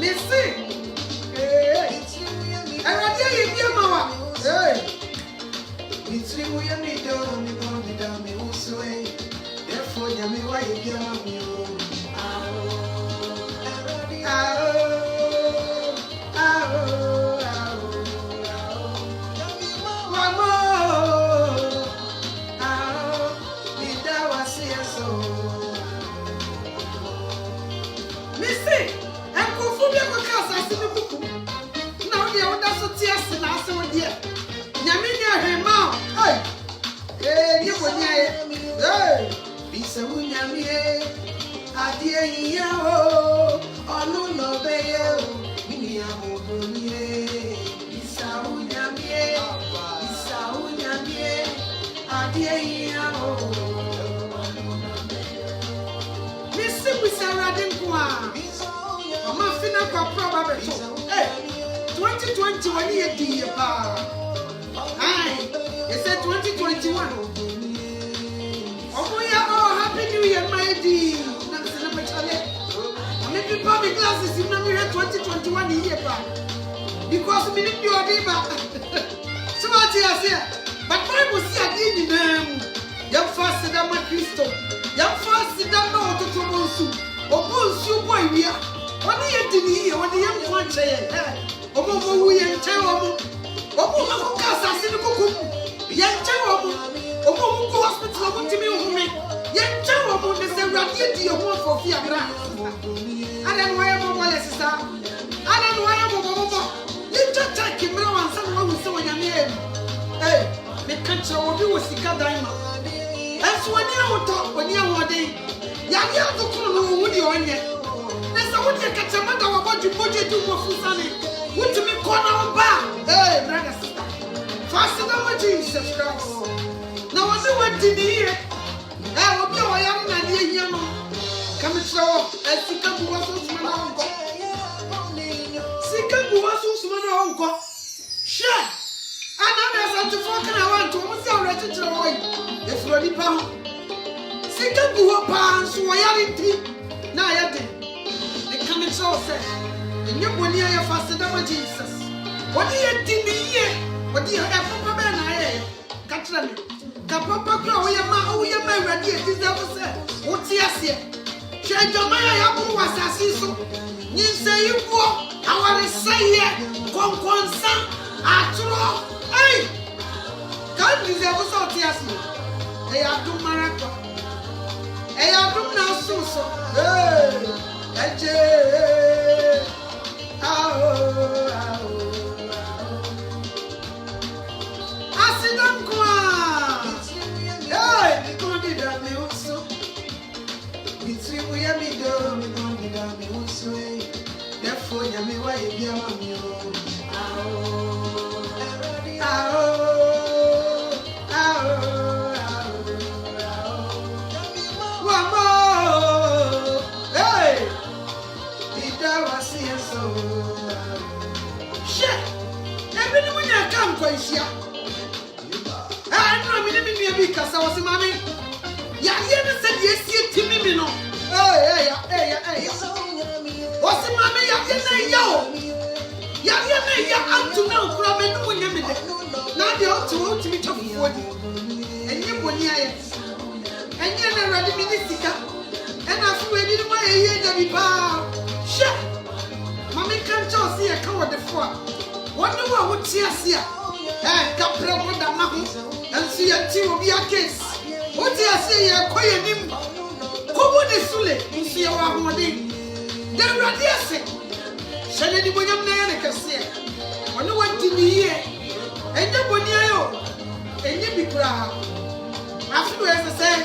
Listen, boni aye. Hey, bisa unyamie. Adie yao. Onu no beye. Mini amoboni. Bisa unyamie. Bisa unyamie. Adie yao. Misi bisa radin kwa. Mama fina kwa proba beto. Hey, 2020 wani ye di pa. Aye, you said 2021. Oh yeah, oh happy new year my dear. Nam se na machale. Maybe public classes in nam year 2021 year pa. Because me need your day ba. So what you say? But Bible see adi ni nam. Yam fast da ma Kristo. Yam fast da ma ototo bonsu. Obonsu boy wia. Oni ye di ni ye, oni yam kwa che. Omo mo wu ye nche omo. Omo mo ka asase ni kukum. Ye nche omo. Omo mo go hospital omo timi ohumi. Ye nche omo ne se radie di omo for fi agra. Ada no ye mo wale sisa. Ada no ye mo mo. Ye chacha kimra wansa no wu se wanyame e. Eh, me kanche obi wo sika daima. Enso oni awoto, oni awode. Ya ya dokuru no wu di onye. Nessa would you catch a matter about your budget to go for Sunny? What to me corner ba? Hey, brother, sister. Faster than what Jesus Christ. Now I know what did he hear. I will be I am not here. Come and show up. And Sika was so small uncle. Sika was so small uncle. Sure. And I'm as to fucking I want to almost already to avoid. If you're the pound. Sika go up and so I am it. Now I did. Coming so say, and you when you are faster than Jesus. What do you think? What do you have for Papa and I? Catch them. Papa, oh, your man, ready. It is ever said. What's yes? Change your mind. I was asking so. You say you go. I want to say here. Conquansa. Atro. Hey. God is ever so yes. Hey, I do marathon. Hey, I do now so. Hey. Eje, Asidam kwa. Hey, mi kondi da mi uso. Mitri muya mi do, mi kondi da mi uso. Defo ya mi wa ebi ama mi o. Because I was a mommy. Ya never said yes to me, no. Hey. What's the mommy? Ya up to now, from a new women. Now they ought to me to 40. And you were near it. And you're not ready, Minister. And I'm ready to buy a year to be bound. Shut. Mommy can't just see a cover the floor. Wonder what would see us here. Eh, Capra with the mountain. And see a tea will be a case. What do I say? A quiet him. Come on, the Sule, and see our money. Then Radiasi. Shall anyone of Nana say? When you want to be here, and the Bonio, and you be proud. After as I say,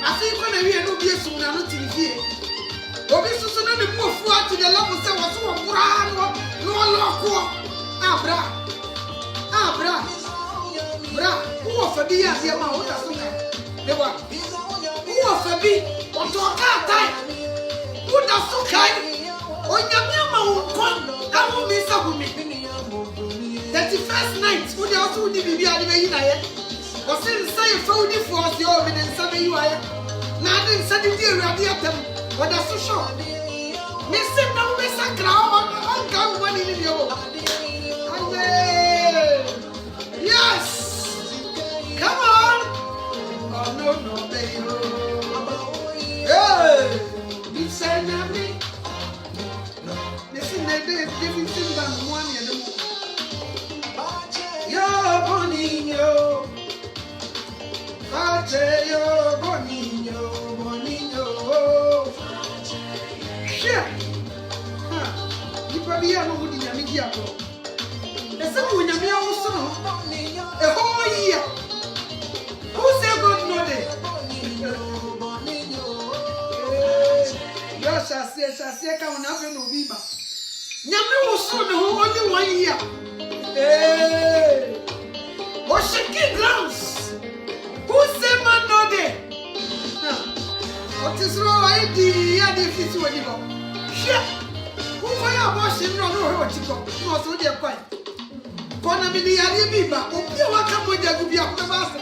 I think when I hear no beer soon, I'm not here. Or be so soon and move forward to the level of so brown, no loco. Bra, who of a beer, dear mouth, they were. Who of a bee, or to a car time? Who does so kind? Oh, Yamma won't come, I won't miss up with me. 31st night, who they also did be out of the United. Or since I found it for the oven and some you are. Now then, suddenly, radiatum, what that's so short. Mr. No, Mr. Crown, I'll come one in your. Yes! Come on! Oh, no, baby. Hey! You say nothing? Listen, they did giving things on one and yo, Bonino. Yo, Bonino. Shit! Huh? You probably have no good in your media. There's someone in your also. A whole year. Who said shall come nothing will be back. Nyame will soon only 1 year. Hey, what's shaking grounds? Who say man no day? What is wrong? I did if it's when you go. Shit. Who for your washing? No, what you got? No, so they're quiet. Kona mini alibiba, opia wakamoja gubia kwa master.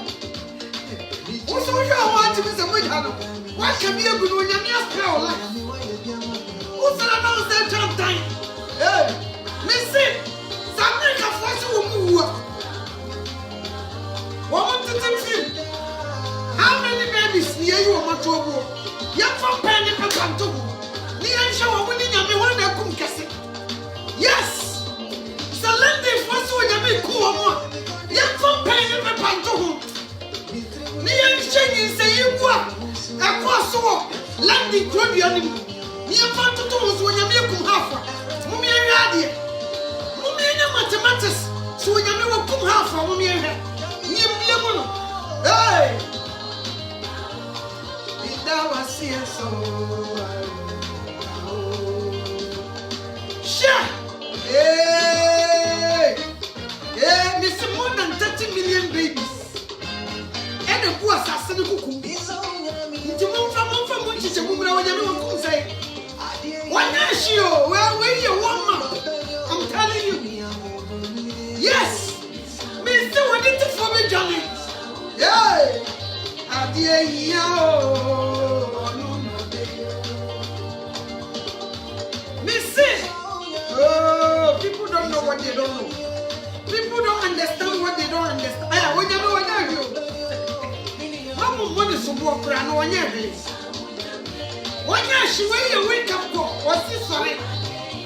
Uso ujo wati mse mwidano. Waka miye gunu nyamia spray ola. Uso na na use time. Hey, misi, samne kafwasi umuwa. Wamu titim. How many babies niye yu wamatobo? Yamfa peni pekantuhu. Niye nsha wawuni nyami wana kumkesi. Yes. Salende fosu nyame kuwa mo. Yamfa peni pekantuhu. Niye nsha yinse yibwa. Ekwa suwo. Landi krobi yanimu. Niye mfa tutuhu suwo nyame kumhafa. Mumi yadie. Mumi yanya mathematics. Suwo nyame wakumhafa mumi yanya. Niye mbiye muno. Hey! That was here so. Sure. Hey, Mr. More than 30 million babies. And the poor assassin who could be so. Into move from which is a woman when you say. One issue, where you want, I'm telling you. Yes, Mr. What did you for me, Johnny? Yeah. Oh, people don't know what they don't know. People don't understand what they don't understand. I when you know what you. Mama money so work around when you when you wake up call, what's this sorry?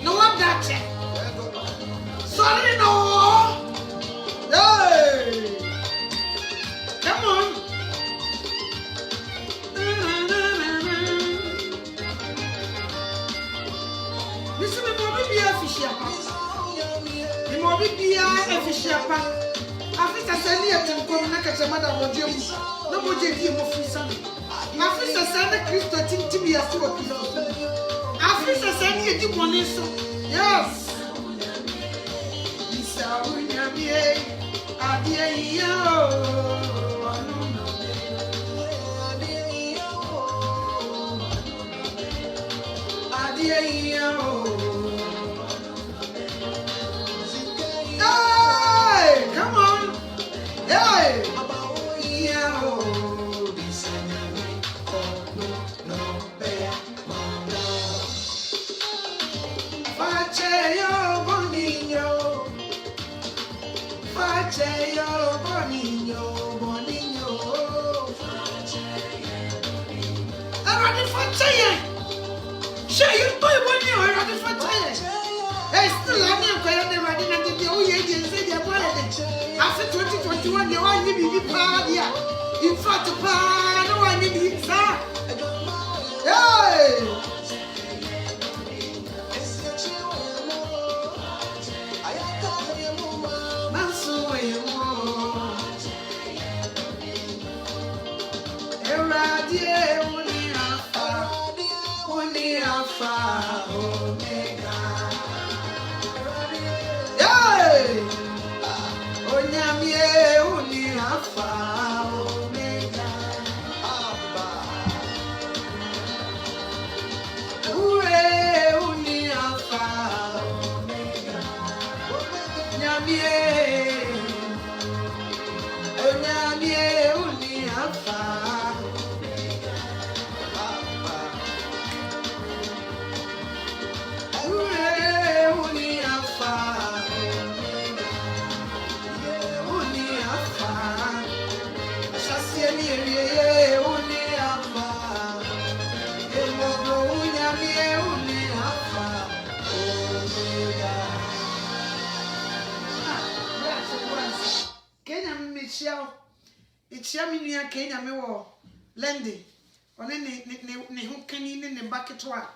No one that check. Sorry no. Hey. Come on. The more be a fish up. After sending a temple, like a mother of James, no more JD of Sunday. After sending Christo to be a store. After sending a deep one, yes. This are hey, come on. Hey. Share you buy 1 year already for time. Hey, still I mean, I didn't get the old age and say they're planning. After 2021, you want to be party. In front of pan, no one need it, sir. Hey! It's Yaminia Kenya Mewo, Lendi, or any Hookany in the bucket one,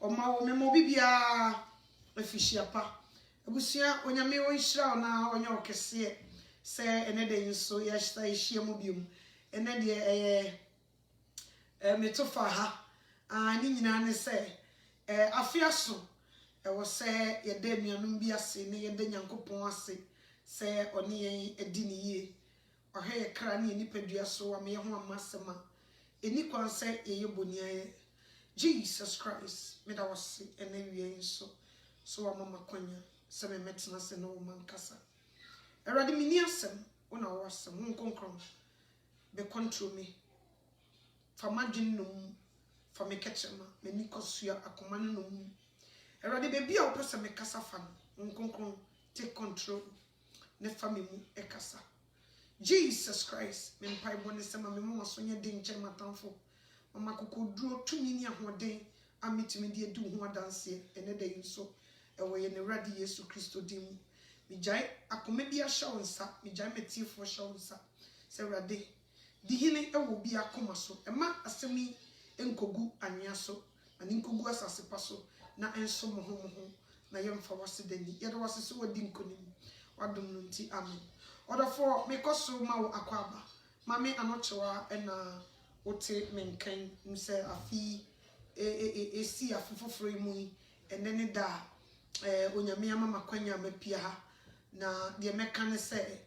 or my Memobibia, a fishiapa. A busia, when you may shroud now on your cassia, say, and a day so yes, I share mobium, and then a metofaha, and in say, afiaso was say ye de nuanum bi ase ne ye de Nyankopon ase say one yen edi ne ye ohwe ye kra ne nipadua so am ye ho amasema eni kwan say ye bonia Jesus Christ me da was ene wie so amama kwanya se me metena se no man kasa erade mini asem una wasem nkonkron be control me famadwin no fa me kechema me nikosua akoma no mu erade bebi a opese me kasa fa no nkonkron take control ne family mu ekasa Jesus Christ me mpai bone sema me mo so nya den nche matamfo mama kokoduro tumi ni ahoden amitimi de edu ho adanse ene da yinso ewo ye ne rade Yesu Kristo dim mi jai akoma bi a shaw nsa mi jai metiefo shaw nsa se rade di hine ewo bi akoma so ema asemi enkogu anya so ani nkogu asase paso na enso mo ho na yemfa wase dani yede wase so wadi nkonim wadom no nti amen odafo me koso ma wo akwaba mame anochewa ena ote menkan nse afi si afofoforo mu enene da onyame amama kwanya mapia ha na de meka ne se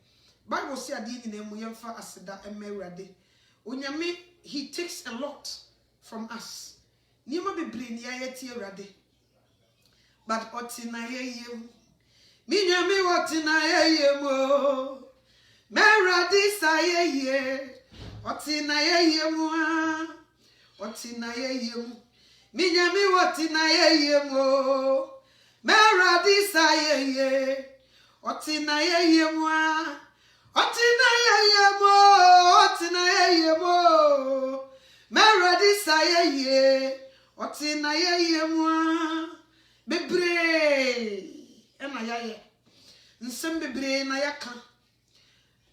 Bible say ade ni na mu yemfa aseda emawurade onyame he takes a lot from us niema bebre ni ayeti awurade but otina yeyem minyame wotina yeyem o mawurade sayeye otina yeyem otina yeyem minyame wotina yeyem o mawurade sayeye otina yeyem otina yeyemo meradi sayeye otina yeyemo bebre ena yaye nsem bebre na yaka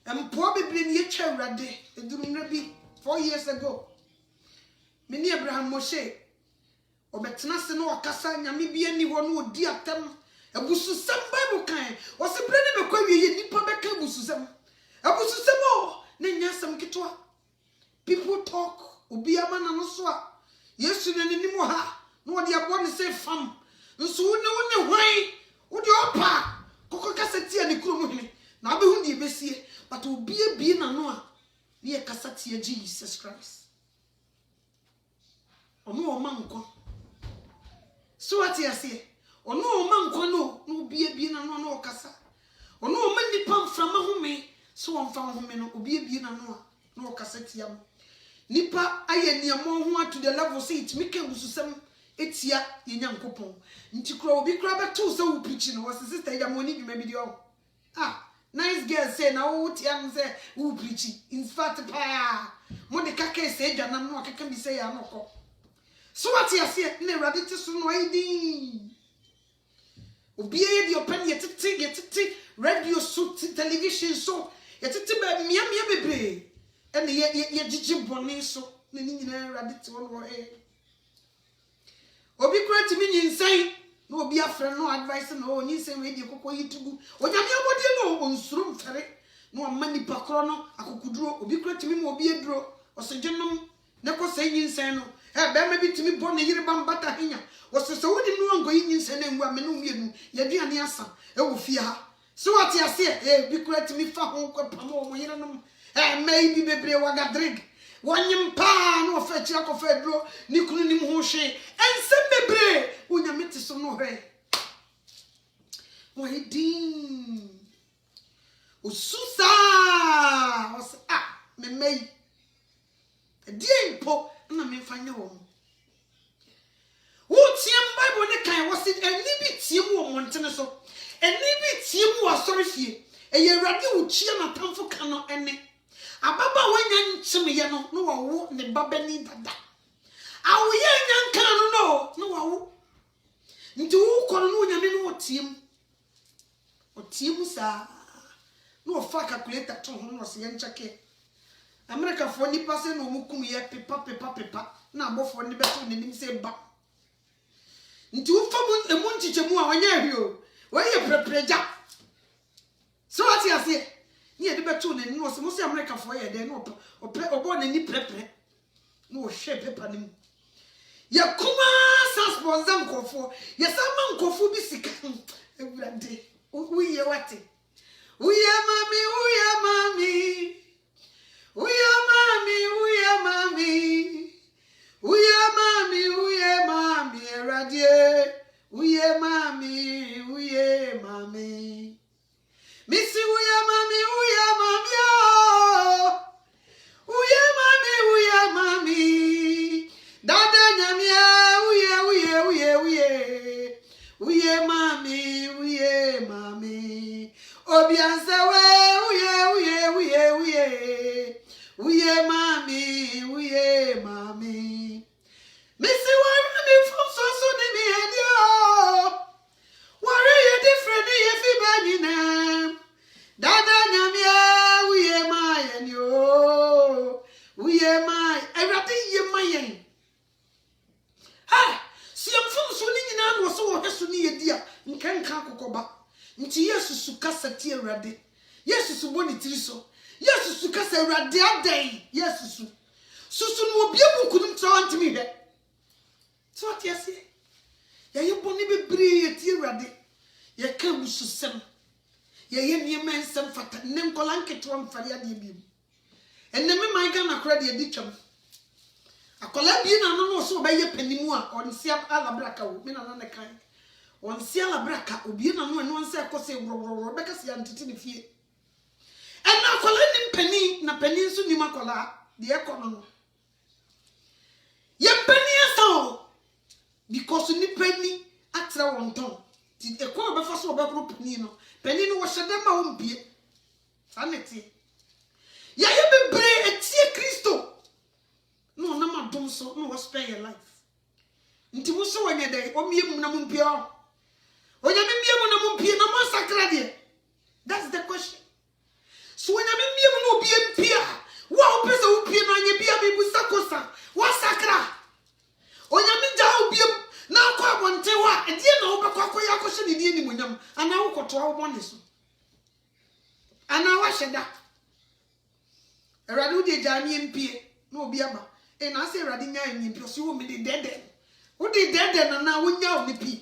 empo bebre ni yetwa awurade edurumra bi 4 years ago mini Abraham Moshe obetena se no okasa nyame bi ani ho no odi atam abususem Bible kan o se bre ne mekwa wiye nipa beka abususem abususemo ne nyasem kitwa people talk obi amana no so a Yesu ne nim ha no odi abo ne se fam nso wone hwan odi opa kokko kasati ani kurom hene na abehu die besie but obi abi na no a ne kasati Jesus Christ ono o manko so ati ase ono o manko no obi abi na no o kasa ono o manipa mframa home so on fa home no obi abi na no a no o kasa tiam nipa aye niamo ho to the level say it make bususem etia ye Nyankopon nti kro obi kra beto so wo preach no was sister ya moni bi mabidi o nice girl say na wo tiam say wo preach in fact pa mo de kaka say dwana no kaka bi say ya no ko so what you say na Awurade ti so no aidi obi ye di open ye titi radio so television so ye titi ba mia bebre ene ye jiji boni so na ni nyina Awurade ti wo obi kura ti mi nyinsai na obi afre no advice na o nyinsai we di kokko yitugu onyame abodi no onsuru mfere na o mani pakro no akokuduro obi kura ti mi mo obi eduro osodwenum ne ko sai nyinsai no be ma bi ti mi boni yire bambata henya wososo wodi no ngo nyinsai na nwa me no mienu ye duane asa e wo fie ha so what you say bi kura ti mi fa ho ko pamo mo yire no maybe bebre wagadrig wanyim pa no fa chira ko fa duro ni kunu nim ho hwe ensem bebre onyame ti so no hwe mo hedin osusa os me mei die mpo na me fanya wo wo tiem Bible ne kan wo se eni bi tiem wo montene so eni bi tiem wo asori fie eye Awurade wo chia na tamfo ka no ene ababa wanya nchim ye no no wo ne babani dada awoye nyanka no wo nti wo kono no nyame no otiem sa no fa calculator to ho no se ye ncheke America fo ni passe no mukum ye pepa na abofo ne beto ne nim se ba nti wo fa mu nchichemu a wanya hwio wo ye prepreja so ati ase ni e de beto ne no se mo se America fo ye de no obo ne ni prepre no hwe pepa nim Ya kuma sa sponsor nkofo. Ya sama nkofo bi sika. Ewurade. Uye wate. Uye mami, uye mami. Uye mami, uye mami. Uye mami, uye mami. Erade. Uye mami, uye mami. Missy uye mami, uye mami. Oh. Uye mami. Dada nyamia, uye mami. Obiansawe, uye mami. Missy me from so ni mi hedio. Worry you different if you bani na. Dada nyamia, uye my, everything ye my. Ha! Si amfum so ni nyina no so wo hweso ni yedia nkanka kokoba nti yesus su kasa ti awrade yesus su boni tiri so yesus su kasa awrade adai yesus su no obi abuku dum tra antimi hwe so atiase ya ye boni bebre ye ti awrade ye ka musu sem ye niema nsem fata ne nkola nketo mfare ade bi eneme man ga na kora de edi twam akola bi na no so be ye panimu a onsi alabraka wo me na na kan onsi alabraka obi na no eno nse akose woro be ka se antete ne fie ena akola ni pani na pani so ni makola de ekono no ye pani aso because ni pani atra won ton ti ekon be fa so be kro pani no wo hyede ma wo mbie saneti ya ye bebre etie Kristo no na madom so no spare your life nti wo so wanya dai o miem na mumpie o onya miem na mumpie na mo sakra de that's the question so wanya miem na obi empia wa opese wo pie na anya bia bi busakosa wa sakra onya mija obi na akwa abonte wa e die na wo bekwa akoya akoshe ne die ni monyam ana wo koto wo bone so ana wa hyeda eradu de jani empie na obi aba e na se erade nya empie so wo me de dede wo de dede na wo nya o ne pi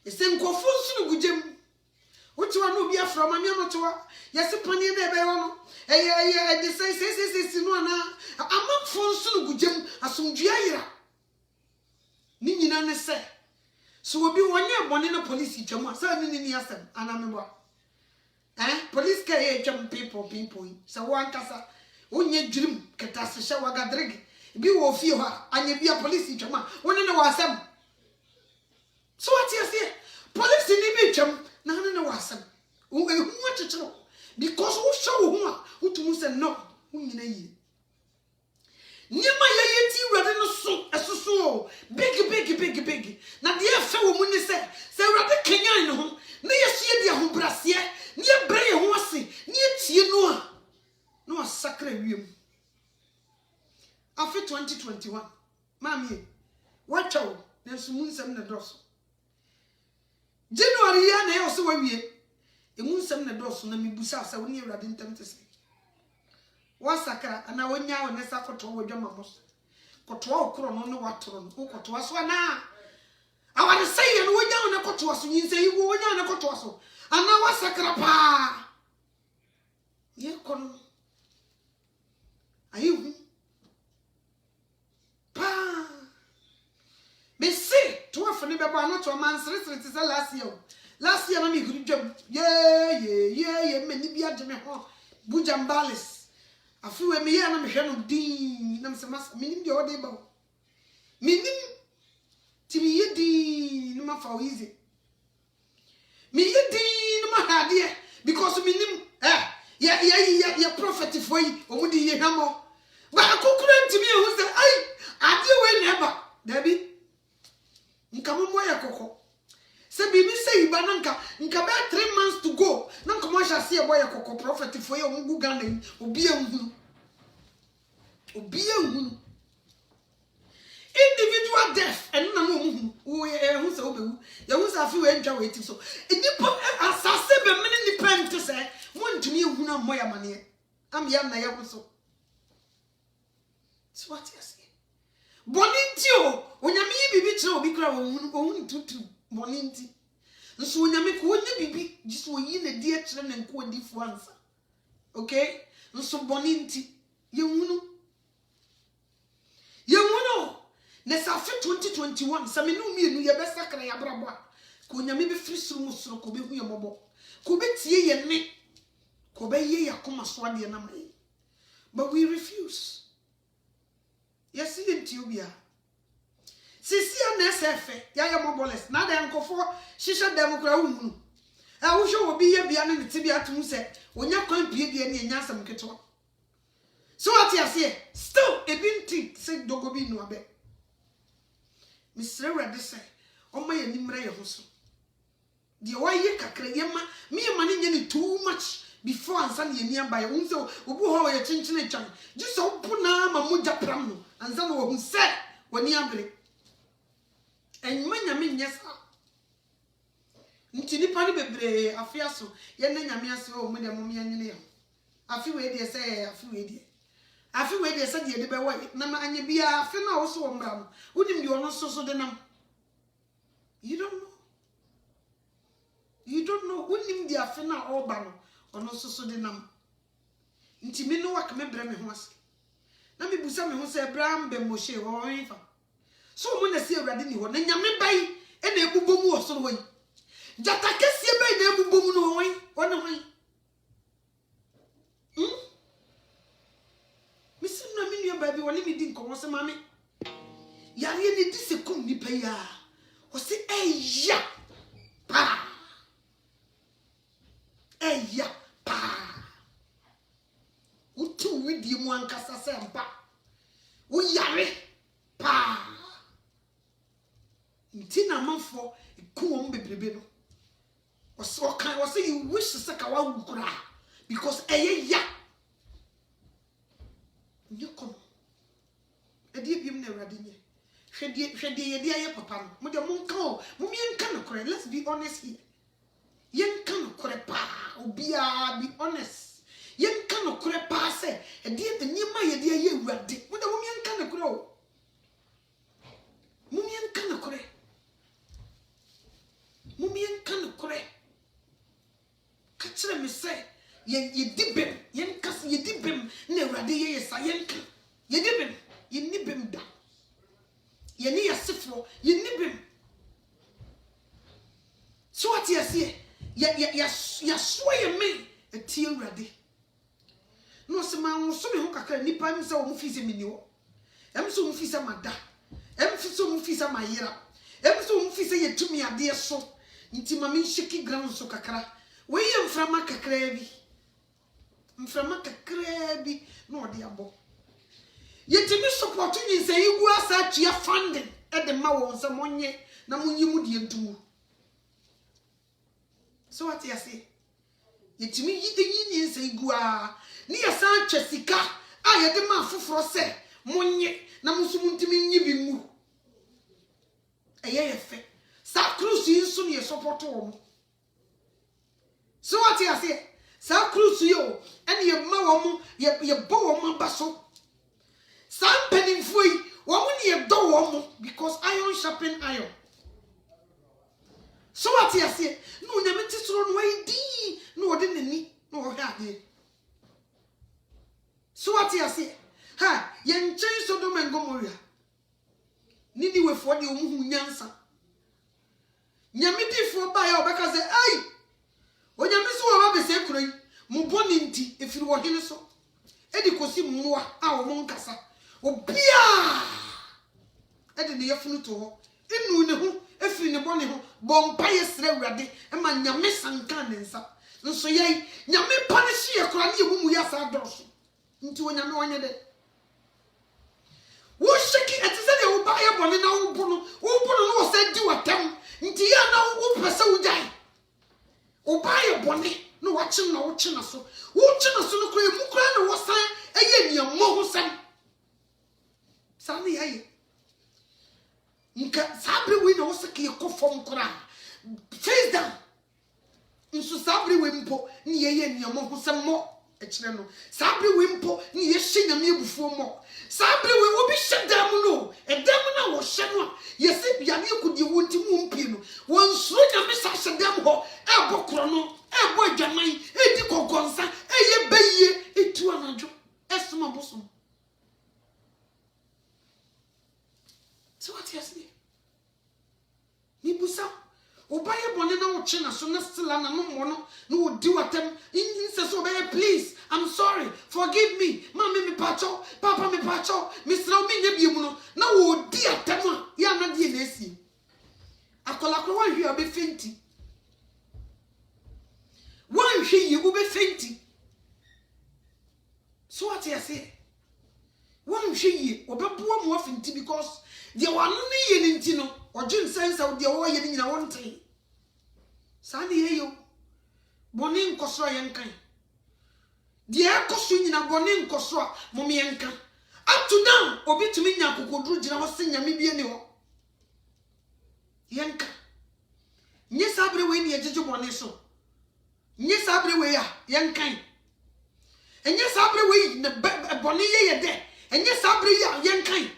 e se nkofo nsu gugem wo ti wa na obi afra ma me no to wa yesi pani na ebe wo no e de se no na amafo nsu gugem asomdua yira ni nyina ne se so obi wonye bone na police twam sa ni asem ana me bo police ka ye twam people so wan kasa onye dwurim ketase hye wagadreg bi wo fie ho anya bia police twam woni ne wasem so what you say police ni bi twam na ne wasem wo ehu achechero because wo show wo a utumu se no unyina yi nyema ye ti wrade no so esoso big na de afa wo mu ni se wrade kenyan ne ho na yesu dia ho brase ne bre ye ho ase ne tie no a no sakra wiem afi 2021 mami wacho na sumu nsem na doso January ya na yo so wawie emu nsem na doso na mibusa sa woni wrade ntamtese wasakra ana wonya wo ne sakoto wo dwama mos koto okro no ne watoro no koto aso ana awade sey no wonya wo ne koto aso nyinse yi wo wonya ne koto aso ana wasakra pa ye kono ayu pa besi to afane be ba no to man sere ti se last year na mi guru dwam ye meni bi ademe ho bujambales afiwe me ya na mehwe no din na msema minim de ode ba minim ti mi yedi no ma fa wize mi yedi no ma hade because minim ya prophet for yi omudi ye hamo ba akokura ntimi ehu se ai ade we neba dabi nka mo ya kokko se bibi se iba nka be 3 months to go na nka mo sha se e boy kokko prophet for yi omugu Ghana obi ehunu individual death and na no mu wo ehun se obewu ya hu sa fi we ntwa we ti so enipa asase be mene nipa nte se mo ntumi ehunu mo ya mane am ya na ya so what you say Boninti o onyame bibi kire obi kra ohun tutu boninti nso onyame ko onye bibi jiso yi na di a kire na nko odi fu ansa okay nso boninti yehunu na safi 2021 samenu mienu ye besakra ya brabo ko onyame be firi suru musuru ko be hu ye mobo ko be tie ye ne ko be ye yakoma so ade na mai but we refuse. Yes, Ethiopia. Sisi na sefe ya moboles na da nkofo shisha demokra unu a wo hwe obi ye bia ne tibia tum se onya kwan pie bia ne nya asam keto so what you say still e binti se dogo bi no abe misre rede se o ma ye nimra ye ho so de wa ye kakra ye ma me ye ma ne nye too much before ansa ne ni aba ye wo se obu ho ye chinchine chan ji so bu na ma mu japram no ansa no wo hu se woni abere enyama nyesa nti nipa ni bebre afia so ye na nyame ase o mu de mo me anyene ya afi we de se afi we de se de be wo na ma anye bia afi na wo so wo mbra no unim de ono so de nam you don't know unim de afi na oba no ono so de nam nti me no wak me bre me ho ase na me busa me ho se Abraham be Moshe wo fa so mo na si awrade ni ho na nyame bai e na ebubom wo so ho yi jata kesie bai na ebubom no ho yi ona ho yi misi na me nua bai bi woni mi di nkomo se mame yare ni di sekum ni pa ya o se eya pa utu wi di mu ankasa se mpa wo yare pa ntina manfo ikuo mbebrebe no o kan o say you wish se ka wa wukura because ya nyukom edi biem na awrade nye hwede ye dia ye papa no mo de mo nka o mo mi nka no kore let's be honest here yen ka no kore pa obia be honest yen ka no kore pa se edi enyima ye dia ye awrade mo de mo mi nka no kore o mo mi nka no kore mumien kan kore ka kire me se ye dibem yen kas ye dibem na awrade ye sa yen kan ye dibem ye nibem da ye ni yasefo ye nibem so what you say ya so ye me eti awrade no se ma wo so me ho kakra nipa mi se wo mu fi se mini wo em so mu fi se mada em fi so mu fi se mayira em so mu fi se ye tumi ade so nti mami shiki ground so kakra we ye mframa kakra bi no ode abo ye timi support ni se igu asa tua funding e de ma won se monye na munyi mu de ntumu so what you say ye timi yi ni se igu a ni ya san twesika a ye de ma foforo se monye na musumu ntimi nyi bi mu ye fe sa cruise inso ne support wo so what you say sa cruise yo ene ye ma wo ye bo wo ba so sa mpanimfo yi wo ne ye do wo because iron sharpen iron so what you say no nyame tisoro no ai di no wo de nani no wo ha de so what you say ha ye nchen Sodom and Gomorrah nini we fo de wo hu nyansa nyame difo ba ya obeka se ai onyame so wa be se kuro yi mo boni nti efiri wo hene so edi kosi mmoa a wo mo nkasa obia edi ne yefunu to ho enu ne ho efiri ne boni ho bompa yesre awrade e ma nyame sanka ne nsa nso yei nyame punish ye kura ne yemumu ya sa doso nti wo nyame wonye de wo shiki etise de wo ba ye boni na wo bu no wo se di watam nti ya na wo pese wo jai o ba ye boni no wa chi na wo chi na so no kura emu kura na wo san eye niamo ho sam sami aye nka sabre we na wo se ke kofom kura face down nso sabre we mpo ni ye niamo ho sam mo ekyere no saa bere we mpo ne ye hye nyame ebufuo mo saa bere we obi hye dam no edam na wo hye no yesi biane ekudi wonti mu mpie no wonsuro nyame sa hye dam ho ebo kro no ebo adwaman edi kokonsa eye beye etu anadwo esoma bosom. So what you say? Ni busa obaye bone na wo che na so na stila na no mo no no di watem in say so obaye please I'm sorry forgive me mama me pacho papa me pacho misra me nya biemu no na wo di atem a ya na die na esi akola ko wan hwe obe fenti wan hwe yi obe fenti. So what you say? Wan hwe yi obeboa mo fenti because the one ni ye nti no ogin sense of the wo ye ni na wonte sani ye yo boni nkoso ye nkan the ekoso nyina boni nkoso a mom ye nkan up to down obi tumi nya kokoduru gina ho se nyame bie ni ho ye nkan nye sabre we ni ejeje boni so nye sabre we ya ye nkan enye sabre we na boni ye de enye sabre ya ye nkan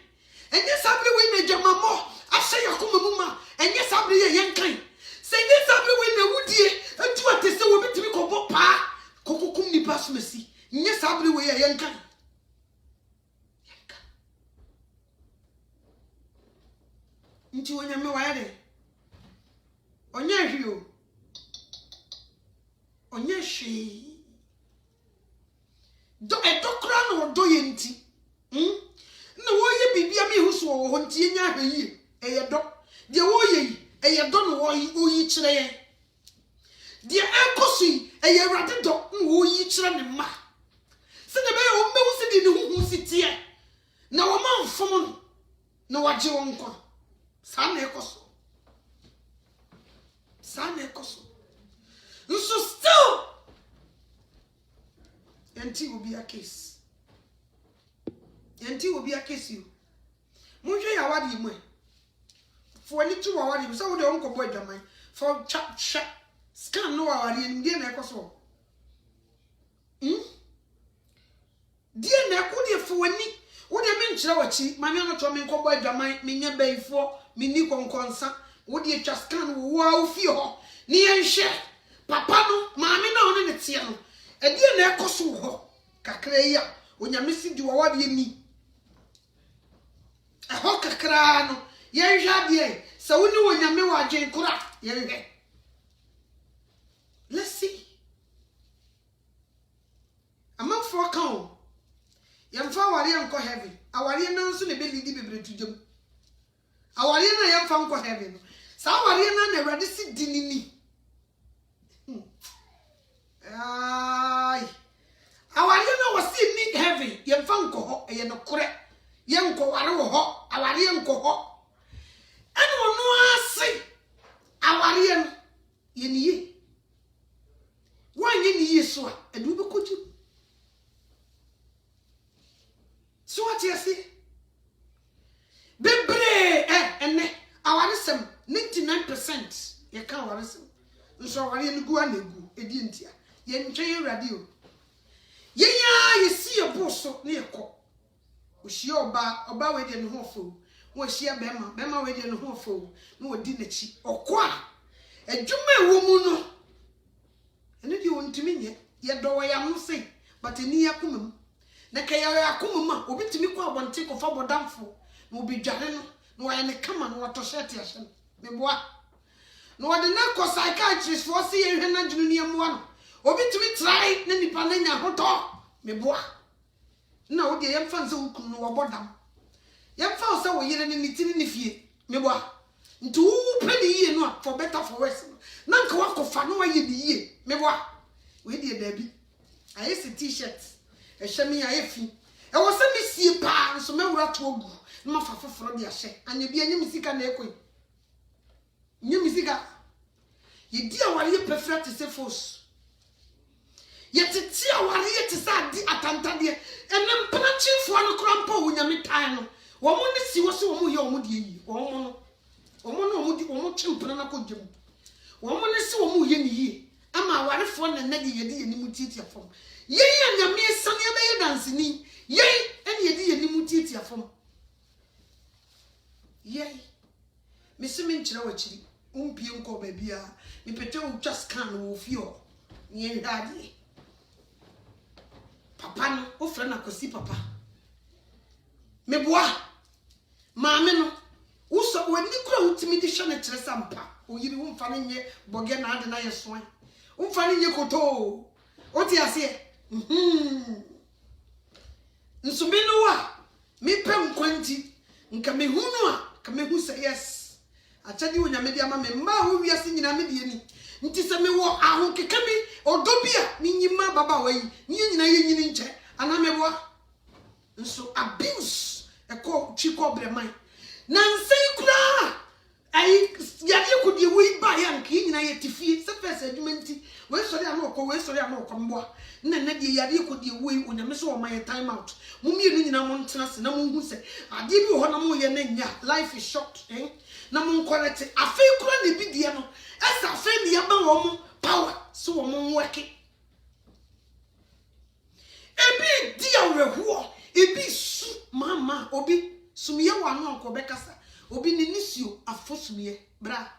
enye sabre we na jamamo ashe yakoma muma enye sabre ye yenkan se enye sabre we na wudie etu atese wo bitimi kobo pa kokokum ni pasmesi enye sabre we ye yenkan nti wonya me wa yade onye hwio onye hwe do edokra no do ye nti na wo ye bibia me hu so wo nti nya hweye eye do de wo ye eye do no wo yi kire ye de enkosi eye rade do no wo yi kire ne ma se ne be o mewu se de ne hu sitie na wo ma mfom na waje wo nkwa sa na ekoso nso still enti obi a case enti obi a case you munhwe ya wadi mu for ni tu wadi so wo de onko boy dwaman for chat scan no wadi ni de na ekoso die na ko de for ni wo de me nkyere wachi mame no to me nko boy dwaman me nya baifo me ni konkonsa wo de twa scan wo wa ofi ho ni enhwe papa no mame na ho ne tie no edie na ekoso ho kakra ya onyame si di wadi ni ho kakra no yenhwa de se woni onyame wa adwen kura yenhwe. Let's see amam for kan yemfa wari enko heaven awari na nso ne be lidi bebre tudem awari na yemfa enko heaven sa awari na Awurade si dinini ai awari na wasi ni heaven yemfa enko ho eye no kure yenko ware wo ho awari enko ho eno no ase awari en yeniye wanye ni yeso a edu be koji so what you see bebre ene awari sem 99% ye kan awari sem nso awari en gu anegu edi ntia ye ntwe radio ye ya ye si ye boso ne ye ko ohia oba we de ne ho fo wo ohia bema we de ne ho fo no odi nachi okwa adwuma ewo mu no ene di ontimi nye ye do ya mu sei but ni yakomam na ka ya yakomam a obitimi ko abonte ko fa bodamfo na obi dware no na wa ne kama na wato shete ya shen me boa na wode na ko psychiatrist for see ye hwe na dwunu ne amoa no obitimi try na nipa na nya hoto me boa na wo de yemfa nse wukunu no wobodam yemfa o wo yire ne nitini ne fie me boa ntu wo pani yie no for better for worse na nka wakofa no waye ni yie me boa we de dabi aye se t-shirt e hwemi aye fi e wo se me sie pa so me wura to ogu na mafa foforo de ahye anya bia nyem sika na ekoi nyem sika ye di awari perfect se force yetiti awari yeti sa di atantade enem planchifo no krampo wunyame tan no wo mo ne si wo se wo mo ye wo mo de yi wo mo no wo mo no wo mo di wo mo chimpana na ko gem wo mo ne si wo mo ye ni yi ama warefo na nadi yedi yenimu titia fom yen anyame sane be dance ni yen ene yedi yenimu titia fom yen mesimi nkyira wachiri umpie nko ba bia me pete o twa scan wo fio yen dade papa no o fra na kosi papa meboa maame no uso wani kura utimi di hwe na kire sampa oyiri wo mfa nye boge na ade na yeso an wo mfa nye koto o ti ase nsumi no wa mi pem kwanti nka me hunu a ka me hu say yes achadi onyame di ama me mma ho wiase nyina me die ni nti se me wo aho keka bi odobia mi nyima baba wayi nyina ye nyini nche ana me bo nso abuse eko chiko breman na nsei kura ai yade ko die wi ba ya nki nyina ye tifie se pese adwumenti we sori anoko we sori anoko mbo na die yade ko die wi onyame so o my time out mumie nu nyina mo ntena se na mo hu se ade bi ho na mo ye na nya life is short na mo correct afi kura ne bi die no esa afi ne ya ba wo power so wo mo work ebi dia rehuo ebi su mama obi sumiye wa no anko bekasa obi ni nisio afosumiye bra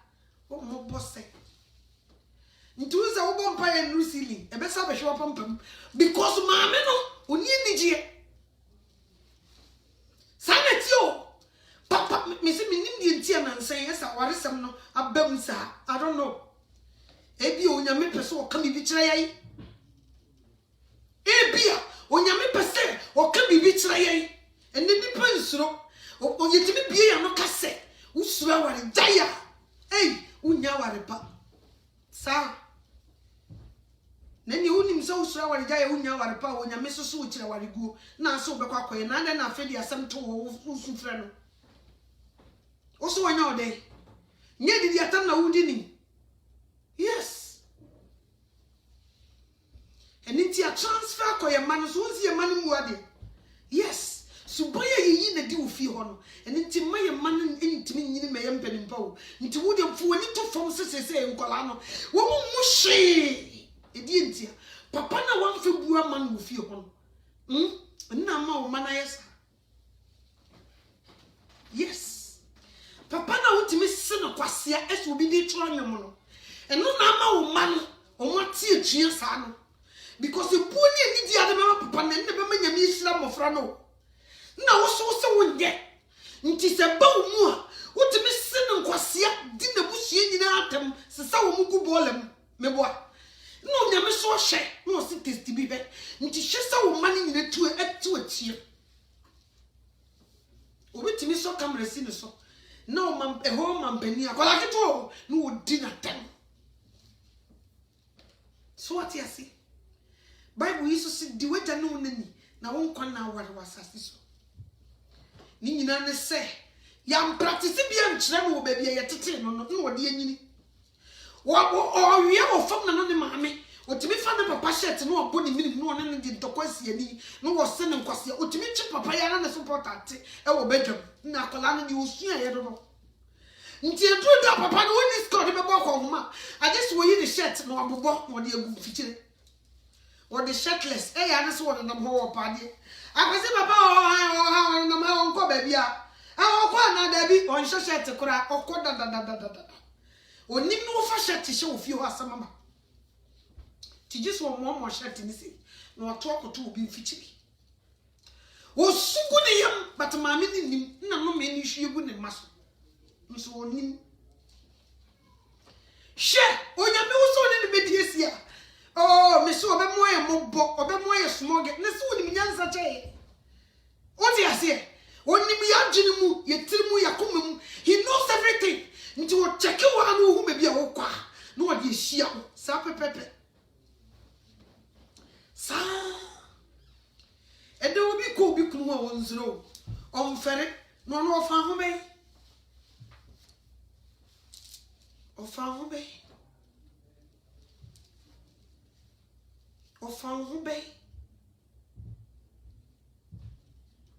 o mo bose ntuza wo bompa ye nusili ebesa be hwe pampam because maame no oni nigye sanetio papa mesi minim die ntia na nsen esa waresem no abam sa I don't know ebi onyame pese o ka bibi kire yai ebia onyame pese o ka bibi kire yai enne ni pensuro o yetimi bie ya no kase usura ware jaya unya ware pa sa nani unim so usura ware jaya unya ware pa onyame soso o kire ware guo na so be kwakoye na na afedi asem to wo usufre no oso wanya ode nye didi atam na wudi ni yes eninti a transfer ko ye man so nsi ye man mu ade yes suboya yi na di ofi ho no eninti maye man entimi nyini me ye mpanimpa wo nti wo de fu woni to fom sesese nkola no wo mu hwe edi entia papa na wanfe bua man ofi ho no na ma wo man ayesa yes papa na wutimi se no kwasea eso obi di tro nwom no eno na ma wo man o mati atua sa no because ebu ni di ade ma papa na ne be ma nyame isra mofra no na wo so wonye nti se ba wo mu a wutimi se no kwasea di na busue nyina atam se sa wo mu gu bolam meboa no nyame so hye no si test bi be nti hye sa wo man nyina tu atie obetimi so camera si ne so no man eho man pani akola keto no odi na tem so what you see Bible Jesus di weja no nani na won kwa na ware wasasi so ni nyina ne se ya practice bia nkyere no ba bia yetete no no wode anyini wo owie wo fam na no ne maame otimi fa ne papa shirt no obo ne mini no ne di ntokwasi ani no wo se ne nkwase otimi chi papa ya na support ate e wo bedwam na akola no di osua ye do no nti edu da papa no woni score be bo ko homa I just wo yi the shirt no abobo wo de agu fichire wo de shirtless ya na so wo na mo wo pade akwese papa o na ma won ko ba bia o ko na da bi on shirt kura o ko da oni no fa shirt she wo fi ho asama ti just wo mo shirt ni si no to akoto obi fichire wo sugu ne yam but maame ni nim na no me ni hwiegu ne maso nso onim she onyame wo so ne bedi esia oh me so obemoye mobo obemoye smoge ne so onim nyansa che oti ase onim ya gine mu ye tirimu ya komam he knows everything nti wo check wo anu hu me bia wo kwa no wo de ehia wo sa pepepe sa ede obi ko obi kunu wa wonzuro omfere no no ofa ho be Ofan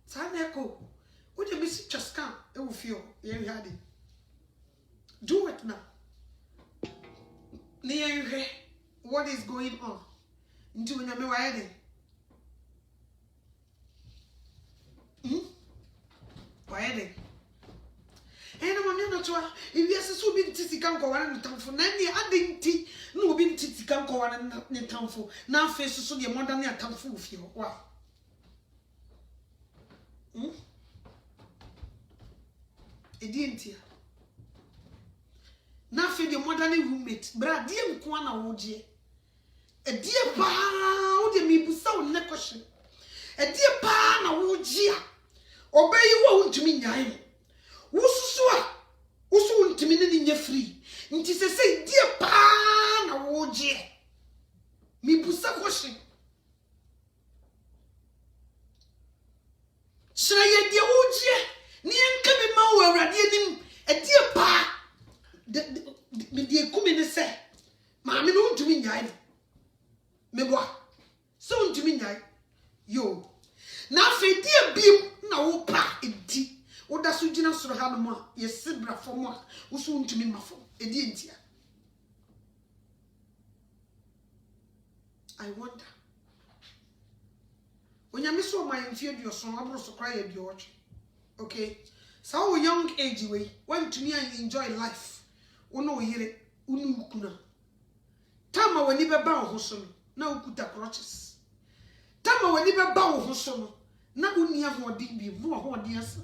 Saneko, would you miss just come? It will feel you had it. Do it now. Near you, what is going on. Into when you are why are they? And I'm not sure if yes, so be Tissy can go on in town for 90. I didn't tea, no be Tissy can go on in town for now. Face so your mother near town full of you. Wow. A dear. Now for the modern roommate, but dear Kwana would ye. A dear pa, would me busa on that question. A dear pa, na would ye. Obey you won't to me, Yain. Wusua, Wusu to me in your free. And she say, dear pa, na would ye. Me busa question. Shall I dear would ye? Near coming more radiating a dear pa. The dear Kumina say, Mammy, don't to me, Yain. Me what? So to me, yo. Now, for dear beam, now, pa, indeed. What does you know, so have more? Yes, Sibra for more, who soon to me, my phone, a dear. I wonder when you miss all my inferior son, I'm also cry at your watch. Okay, so young age way, went to me and enjoy life. Uno hear unukuna. Tama when you bow hoson, no kuta crotches. Tama when you bow hoson, na unia ho di more ho dias.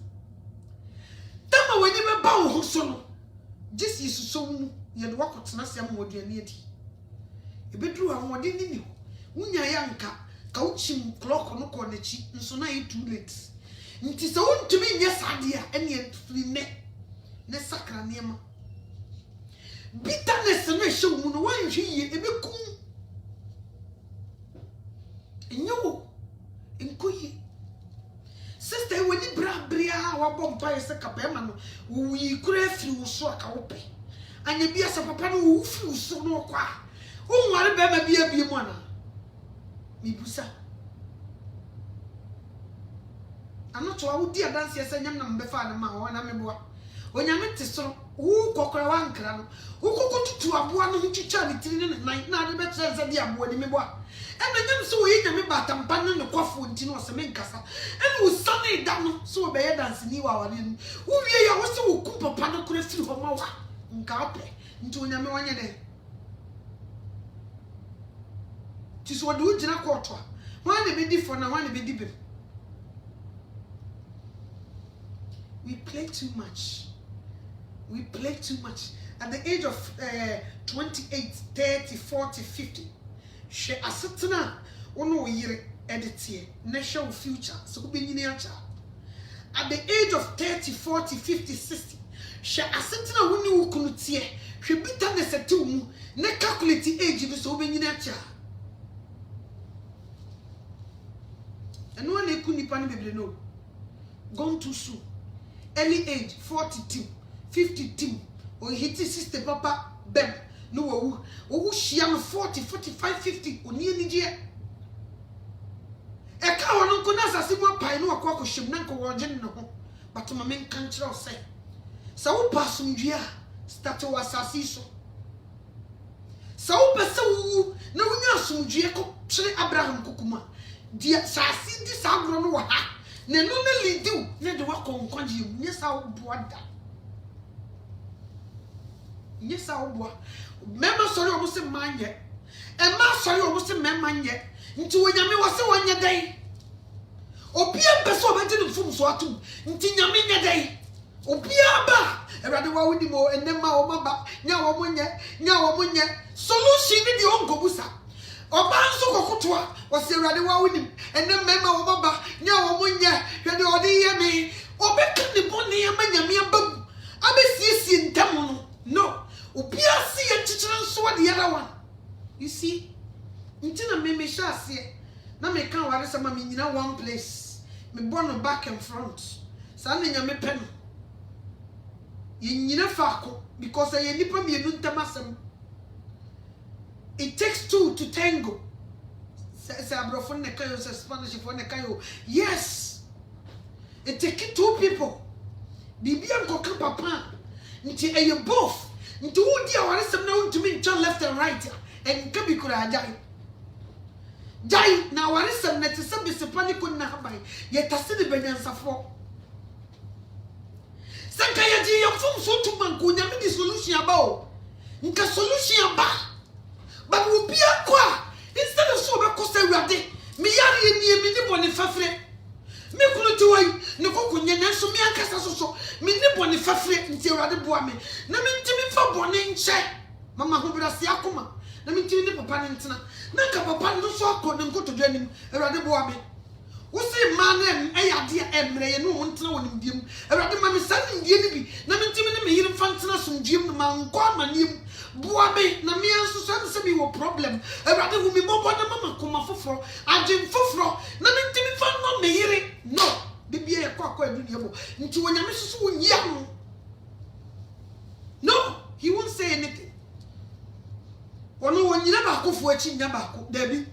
Tama when you bow hoson, this is so yet walk at Nasiam would be near. A bedroom of what didn't you? Unya yanka, couching clock on the cheek, and so now you too late. It is own to me, yes, idea, and yet free neck. Nesacra near. Bitterness and a show when one she a bit cool. And you, in Kuyi. Sister, when you bria our bompires a capaman, we crave through so a cowpay. And you be as a papa who flew so no qua. Who want to be a bimona? Me busa. I'm not sure how dear dance yes, and young before the man, and I'm a when you met so who cocker one crown, who go to a one who charity in night, now the better as a dear boy, me boy. And the young so eat me but I'm panning the coffee in Tino Semencasa, and was Sunday down so bad dancing you are in. Who we are also Cooper Pano could have through her mouth and carpe into an ammonia day. Tis what do you in a quarter? Why they be different and why they be deep? We play too much. We play too much. At the age of 28, 30, 40, 50, she asatana ono yire edit national future so be nyina at the age of 30, 40, 50, 60, she asatana woni wukunu tie hwe bitterness atu mu na calculate age bi so be nyina cha eno na eku nipa no bebre no gone too soon. Early age 42, 52, or hit 60 papa bem no wo shia 40, 45, 50 oni anije e ka wono ko na asase mo pai no akwa shim na ko wo gyen no ho but ma men kan kire o say sa wo pasum dua start wo asase so sa wo pese wo na wo nya asumdue ko kire Abraham kokuma dia sase di sa agro no wo ha ne no na lidiu ne de wa konkonje nye sa wo boada nye sa wo boa member sorry omo se manye e ma sorry omo se memanye nti wonyame wo se wonye dai obia pese obedi no fum so atum nti nyame nye dai obia ba erade wa wudi mo enema o maba nya wo munye solution ni di ongobusa oba nso kokotoa wo se erade wa wudi enema o maba nya wo munye hwede odi ye me obeka ni boni ya manyame abam abesiesie ntam no obia si ye chichira nso wa de yada one you see ntina me sha ase na me kan ware sama me nyina one place me born back and front sa na nya me pen ye nyina faako because ye nipa me nu ntamasem it takes two to tango say abrofo ne kayo say Spanish for ne kayo yes it takes two people bibia nkoka papa nti eye both nti wo dia ware sem na wontumi ncha left and right and can be kura jai na warisam na te se bisepani ko na habai ye tase de benyansafo sanka ye ji yamfum so to man ko nyame di solution aba o nka solution aba but wo bia kwa instead of so be ko se wiade me yare ye nie me ni boni fafre me kunu ti wai ne ko kunye na so me ankasa so me ni boni fafre nti wiade boa me na me ntimi fa boni nche mama ho bra se akoma na me ntimi ni papa ne ntena na ka papa no so akọ ne nkoto dwanim wiade boa me wo se ma na eyade emre ye no ntena wonim biem wiade ma me san ndie ni bi na me ntimi ni me yire fa ntena so ndiem no ma nkọ amanim boa me na me anso so se bi wo problem wiade hu mi bobo na mama koma foforo agem foforo na me ntimi fa no me yire no bibia ye kwa adunia bo nti wonyame so so wonyia no no he won't say anything ono wonyina ba akofo achi nya ba akọ dabi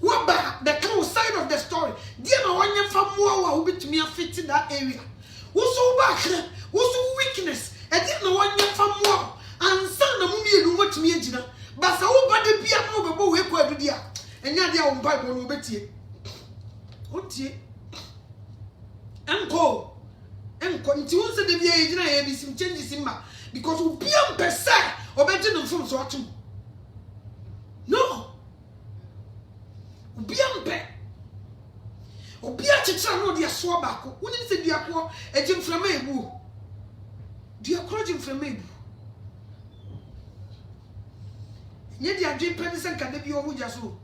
wo ba the kind side of the story dia na wonye fa moa wa obetumi afiti that area wo so ba kra wo so weakness e dia na wonye fa moa ansa na mu mienu matumi agina ba sa wo ba de bia no bebo we kwa adudi a enya dia wo bible no obetie otie enko nti won se de bia agina ye bi sim change simma because wo bia mpesa obeti no mfom so atum no Obia chichira no dia so baako woni se dia ko agimframa ebu dia ko agimframa ebu nye dia dwen pedi se nkade bi ohu ja so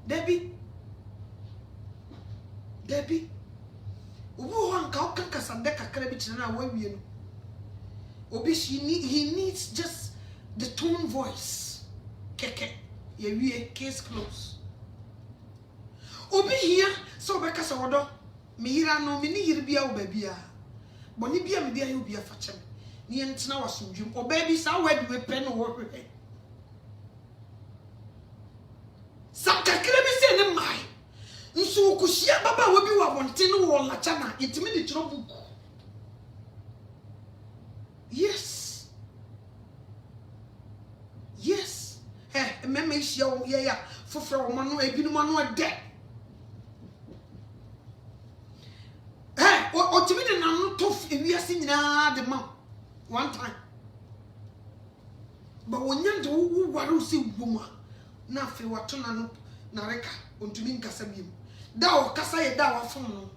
debi obu ho anka o kanka sande kakra bi chira na wawie no obi he needs just the tone voice keke ye wie case close obi here so be kasa wodo me yira no me ni yiri bia wo ba bia boni bia me bia ye obi afa chem ni entena wasomdwum oba bi sa wa bi we pe no wo hwehwe sakakra bi se ne mai nso kuhia baba wo bi wa wonte no wo lacha na itimi di tro buku yes meme hia wo ye ya foforo wo mano ebinu mano ade otimi de nan to ewiase nyina de ma one time ba wonyande wo ware usi woma na afi wato na no na reka ontumi nkasa biem da o kasa ye da wa fom no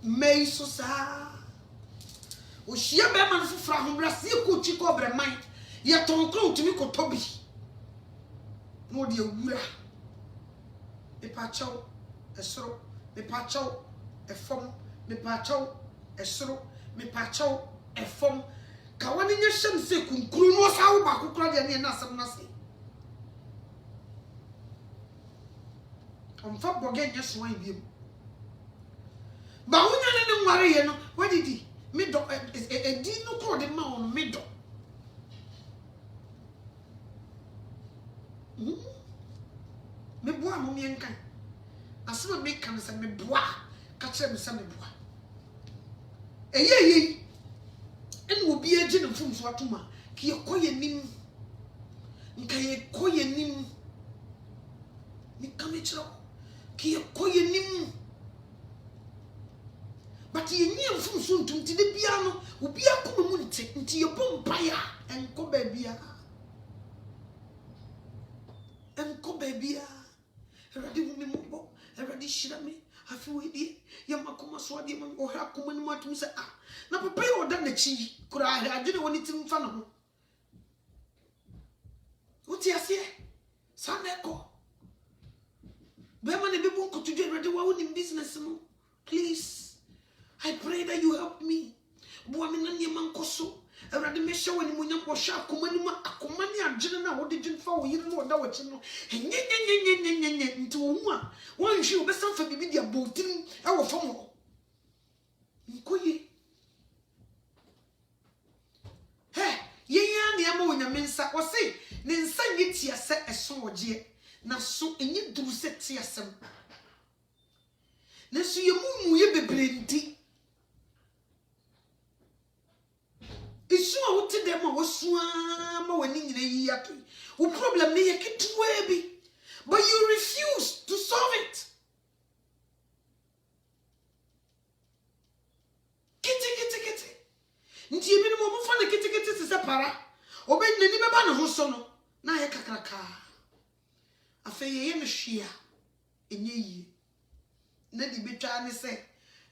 mei so sa o hia be man foforo ahombra se ko chi ko breman ye tonkro ontumi ko tobi no de awura e pa chaw esoro me pacho efom me pacho esoro me pacho efom ka wani nya hyem se kunkuru no sa wo ba kokora de na asem na se omfa boge nya so an biem ba wonya ne nware ye no wadidi me do di no ko de ma on me do me boa mo mi enkan asema me kan se me boa ka kire me se me boa eyeye enu obi agi ne mfum so atoma ki yekoye nim nka yekoye nim ni kame kire ki yekoye nim but ye nyi mfum so ntum ti de bia no obi akoma mu nti ye bomba ya enko ba bia erade mu mo erade shirame afi wedi ye makoma so ade mo ohra koma ni matum se na papa ye oda na chi kura ade ne woni tim fa no ho uti ase saneko be ma ne be bu nkotu dwe erade wa woni business mo please I pray that you help me bo me na ne man koso erade me hye woni mo nyam bo hwa akoma ni ma akoma ni agene na wo de dwen fa wo yire no oda wachi no enyenyenyenyenyenyenye nti wo hu a won hwe obesan fa bibi dia botin e wo fam nkoye yenya ne ama wonyame nsa wo se ne nsa nye tiase eso oje na so enye duru se tiasem na so ye mumu ye bebre nti Isu a wote dem a wosua ma wani nyina yi ato. Wo problem ne yeketuwa bi. But you refuse to solve it. Kiti. Nti ebi no mo fa ne kiti se para. Obe nani beba ne ho so no. Na ye kakraka. Afa ye me hwea. Enye yi. Na di betwa ne se e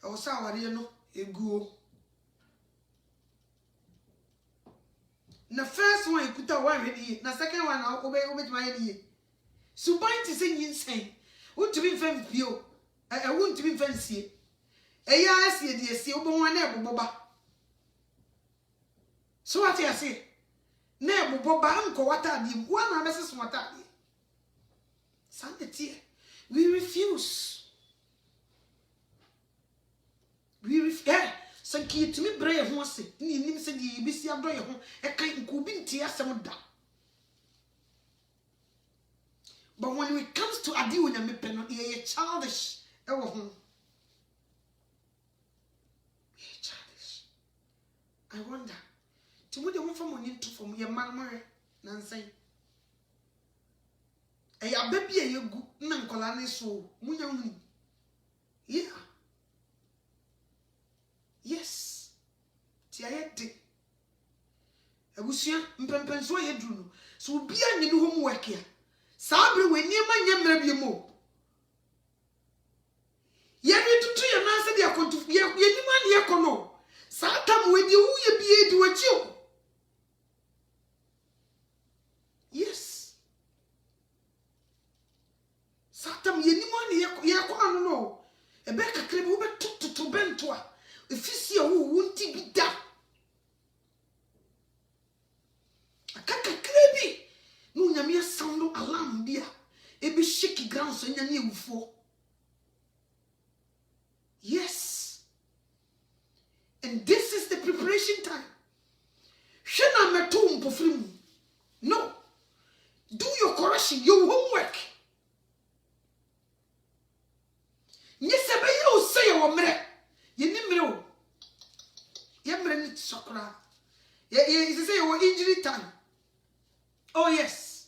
wo sa aware no eguo. Na first one ikuta one hwedi. Na second one na obetuma ye di. Suban ti se nyinsen. Wontumi mfam bio. Wontumi mfam sie. Eya asie di asie obonwa na eboboba. So what you say? Na eboboba anko wata di one na message wata di. Sanity. We refuse. So ki to me brave ho se. Ni nim se di bisi adoye ho. E kan nko bi ntia asem da. But when it comes to adi when you pen, you're childish. Childish. I wonder. To what they want from money to from your mama, Nancy. A baby, a good Nancolani so, Munyam. Yeah. Yes. Tiayete. I was here, Mpempenso, you do. So be a new homework here. Sabre we niema nyamra bi mo ye bi tutu ye na se de akontu ye nima ne ye kono sa tam we di wu ye bi edi wachi o. Yes, sa tam ye nima ne ye ko anu no e be kakre bi wo be tutu bento a efisi a wo wunti bi da akaka krebi no nyame sound alarm dia e be shake ground so nyame ewufo. Yes, and this is the preparation time. Shena meto mpofrim. No, do your correction, your homework. Nyese be you say wo mre ye ni mre o ye mre ni sokra ye say your injury time. Oh yes.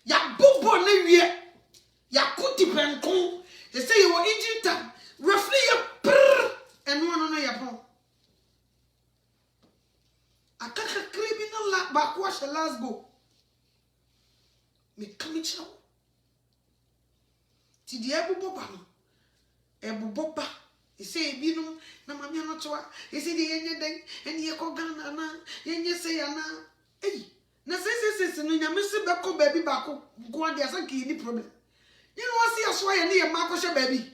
Ya bobo na wie. Ya kuti penko. They say you were injury time. Roughly ya prrr. And no ya bon. Akaka criminal la backwash last go. Me come chow. Ti di ebu boba no. Ebu boba. He say binu na mami anotoa. He say di yenye den. Eni ye ko Ghana na. Yenye say ya na. Hey. Na say no nyame se be ko baby ba ko go dia san ki ni problem. You know what see aso ya na ye ma ko she baby.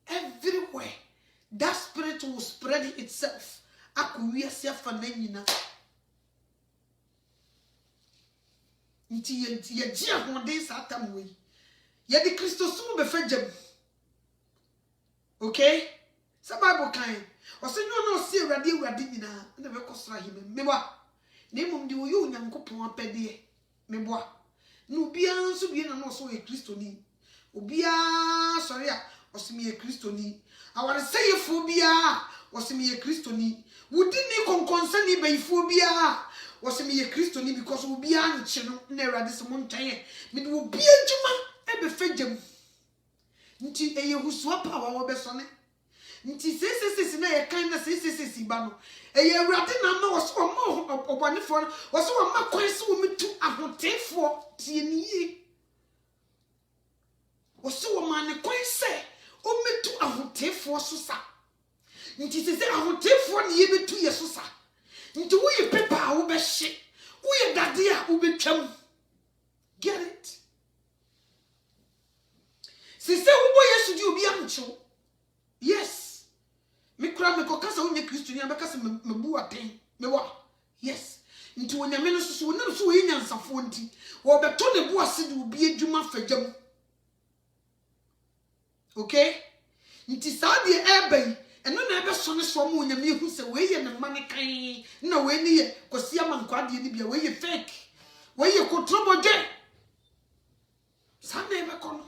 Everywhere that spirit will spread itself. Akuwi ase afa na nyina. Nti ye ji ahode satam we. Ye di Kristo so be fagem. Okay? Sa Bible kan. O se no se awrade nyina na be kosra hime. Meba Nemum di oyo nyankopon apede meboa na obia nso bie na no so ye kristoni obia sori a osimi ye kristoni aware seyefo bia osimi ye kristoni wudi ni konkonsa ni bayifo bia osimi ye kristoni because obia nche no na awrade se mo ntan me de obia djuma e be fagem nti eye husuo pa wa wo be so ne nti sesesesi na ye kan na sesesesi ba no eye awrade na ma wo so mo obonefo wo so ma kwan se wo metu ahotefo tie niye wo so wo ma ne kwan se o metu ahotefo so sa nti sese ahotefo ne ye betu ye so sa nti wo ye pepa wo be hye wo ye dade a wo betwam. Get it? Sese wo bo yesu di obi amcho. Yes. Me kura me kokasa wonye kristoni abekasa mebu aten mewa. Yes. Nti wonyame no so wonam so yenya nsafo nti wo beto ne bu ase de obi adwuma fagam. Okay? Nti saade ebe eno na ebe so ne so mo wonyame hu se we ye ne mane kan na we ni ye kosi amankwade ni bia we ye fake. We ye kotrobodwe. Saade ebe kono.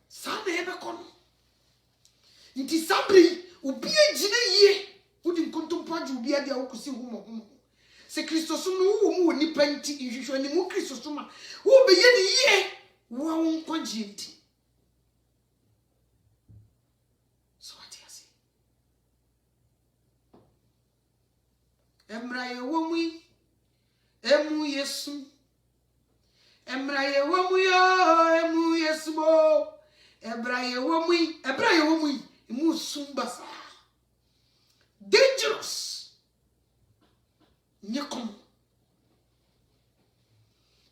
Saade ebe kono. Nti sabri Obi agina ye. Wodi nkontompo obi ade a wokosi homo. Se Kristo so no wo mu nipa nti nhwehwe ni mu Kristo so ma. Wo be ye ni ye. Wo won kwagye nti. So what you say? Emra ye wo mu emu Yesu. Emra ye wo mu yo emu Yesu bo. Ebra ye wo mu emu sumbasa. Dangerous. Nyakom.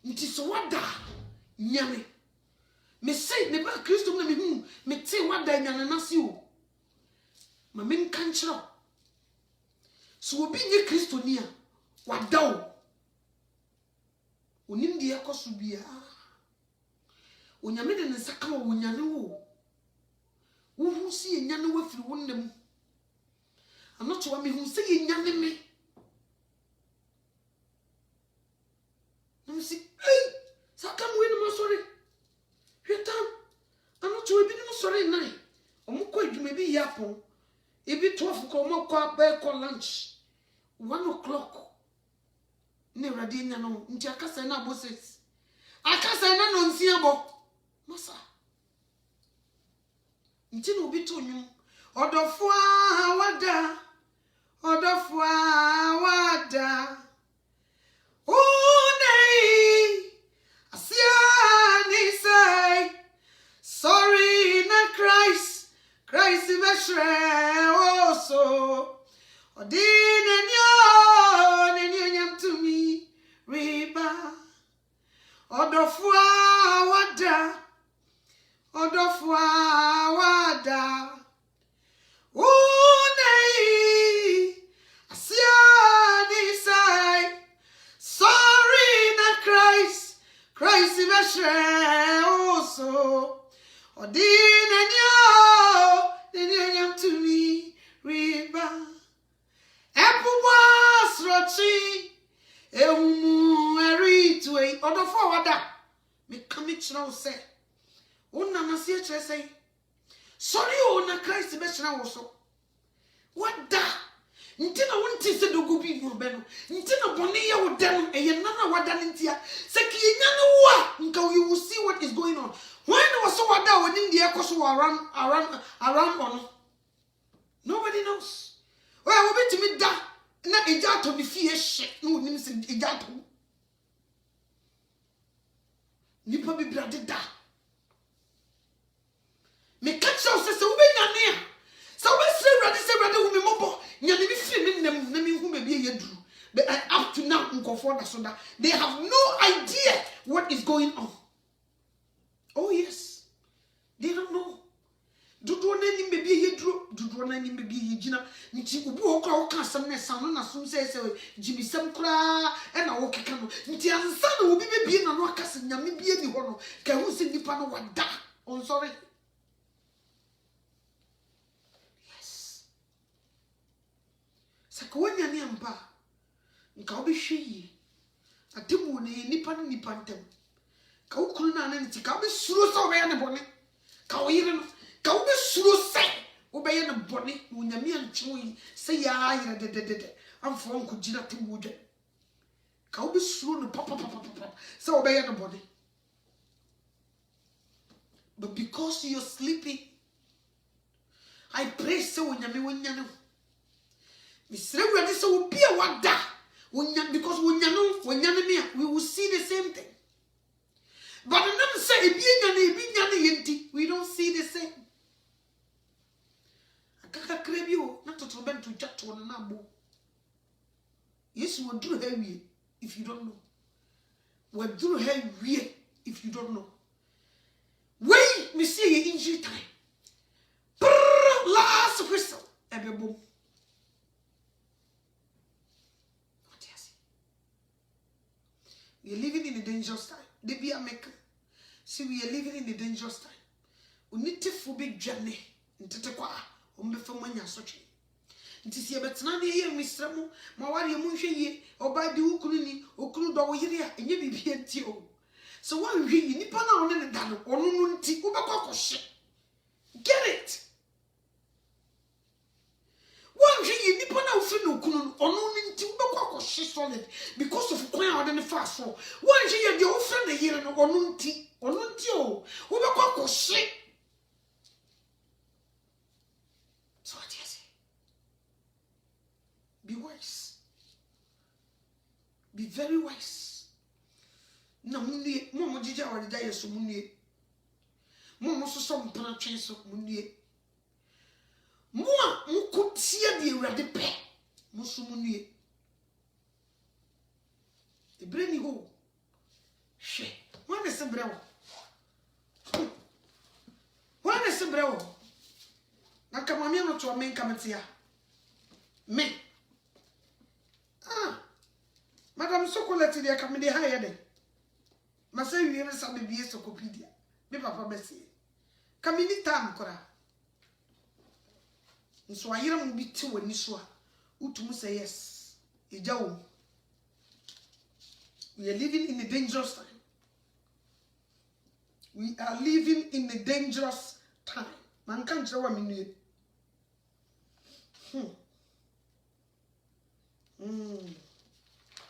Nti so wada nyame. Me say me ba Kristo na me hu me te wada nyane na se o. Ma men kan kire. So obi nye Kristo ni a wada o. Onim de yakoso bia. Onyame de nsaka wo nyane wo. Wo hu si nyane wo firi wonnam. Anoto wa me hu se nyane me. Nsi eh saka mo enu mo sorry. Hwetam. Anoto ebi no sorry nai. Omukọ adwuma bi yapon. Ebi 12 ko mo kwa be ko lunch. 1 o'clock. Ne radi nya no nti akasa na bosses. Akasa na no nsi abo. Masa. Nti no obi to nwum. Odofo wada. Odofo wada. Unei. Asia ni say. Sorry na Christ. Christ beshre also. Odine nyo nyam to me. Riba. Odofo wada. Odofo wada. Unei. Asiani say. Sorry na Christ. Christ beshre also. Odine nyam to me. Riba. Epuwa srochi. Ehumu eritwe. Odofo wada. Me come chira say. Una na se chira say. Sorry o na Christ be chira wo so. Wada. Nti na wonti se dogu bi no be no. Nti na bone ye wo dem eye nana wada ntia. Se ki nya no wa nka you will see what is going on. When was so wada woni de ekoso around on. Nobody knows. Well, we bet me da na eja to be fie hye no nim se eja to. Nipa bi brade da. Me catch us se we nyane a. So we say brade hu me mobo. Nyane bi fi me nem na me hu me bi yeduru. But up to now nkofo da so da. They have no idea what is going on. Oh yes. They don't know. Dudu na ni be bi yeduru, dudu na ni be bi yegina. Nti obi okra oka asem na san na so say jibisem kra e na wo keka no. Nti ansa na obi be bi na no akase nyame bi ani ho no. Ka hu se nipa no wada. On sorry. Yes. Sakwanya ni ampa. Nka obi hwe atemu ne nipa no nipa ntem. Ka ukuru na na nti ka obi suro so we ne bone. Ka oyire no. Ka obi suro se obeye ne bone onyame anchewo se ya ayire de amfo nkugina temu dwe. Ka obi suro no papa se obeye ne bone. But because you're sleeping, I pray so onyame wonyane. Misre wurade se obi a wada wonyane because wonyane me we will see the same thing. But none say ebi nyane yenti we don't see the same. Akaka krebio na totrobentu jato na bo. Yes, we do heavy if you don't know. We do heavy if you don't know. Wait, me see your injury time. Brrr, last whistle. Ebe boom. What do you see? We are living in a dangerous time. They be American. See, we are living in a dangerous time. We need to forbid journey. Ntete kwa. Ombefe mwanya sochi. Nti si ebetena ne ye misra mu ma wari mu hwe ye oba di ukunu ni okunu do wo yire a enye bibie nti o. So one hwe yi nipa na one ne da no onu nu nti wo bekọ akọhye. Get it? one ye nipa na ofri no kunu ono nti wobekwa she solid because of kwan a ode fast so one ye de ofri na yire no ono nti o wobekwa she. So what you say? Be wise. Be very wise. Na munye mo jija wa de yeso munye. Mo so so mpana twen so munye. Mo a mukotia de awurade pe. Mo so munye. Ebreni ho. Hwe. Wan se brewo. Wan se brewo. Na kama mi no to men kamatia. Me. Madam Sokolati de kamede ha ye de. Masa wiye no sa bebie Sokopedia. Me papa besi. Kamini tam kora. Nso ayira mu bi ti wani so a. Utum say yes. Ejawo. We are living in a dangerous time. We are living in a dangerous time. Man can't tell what me.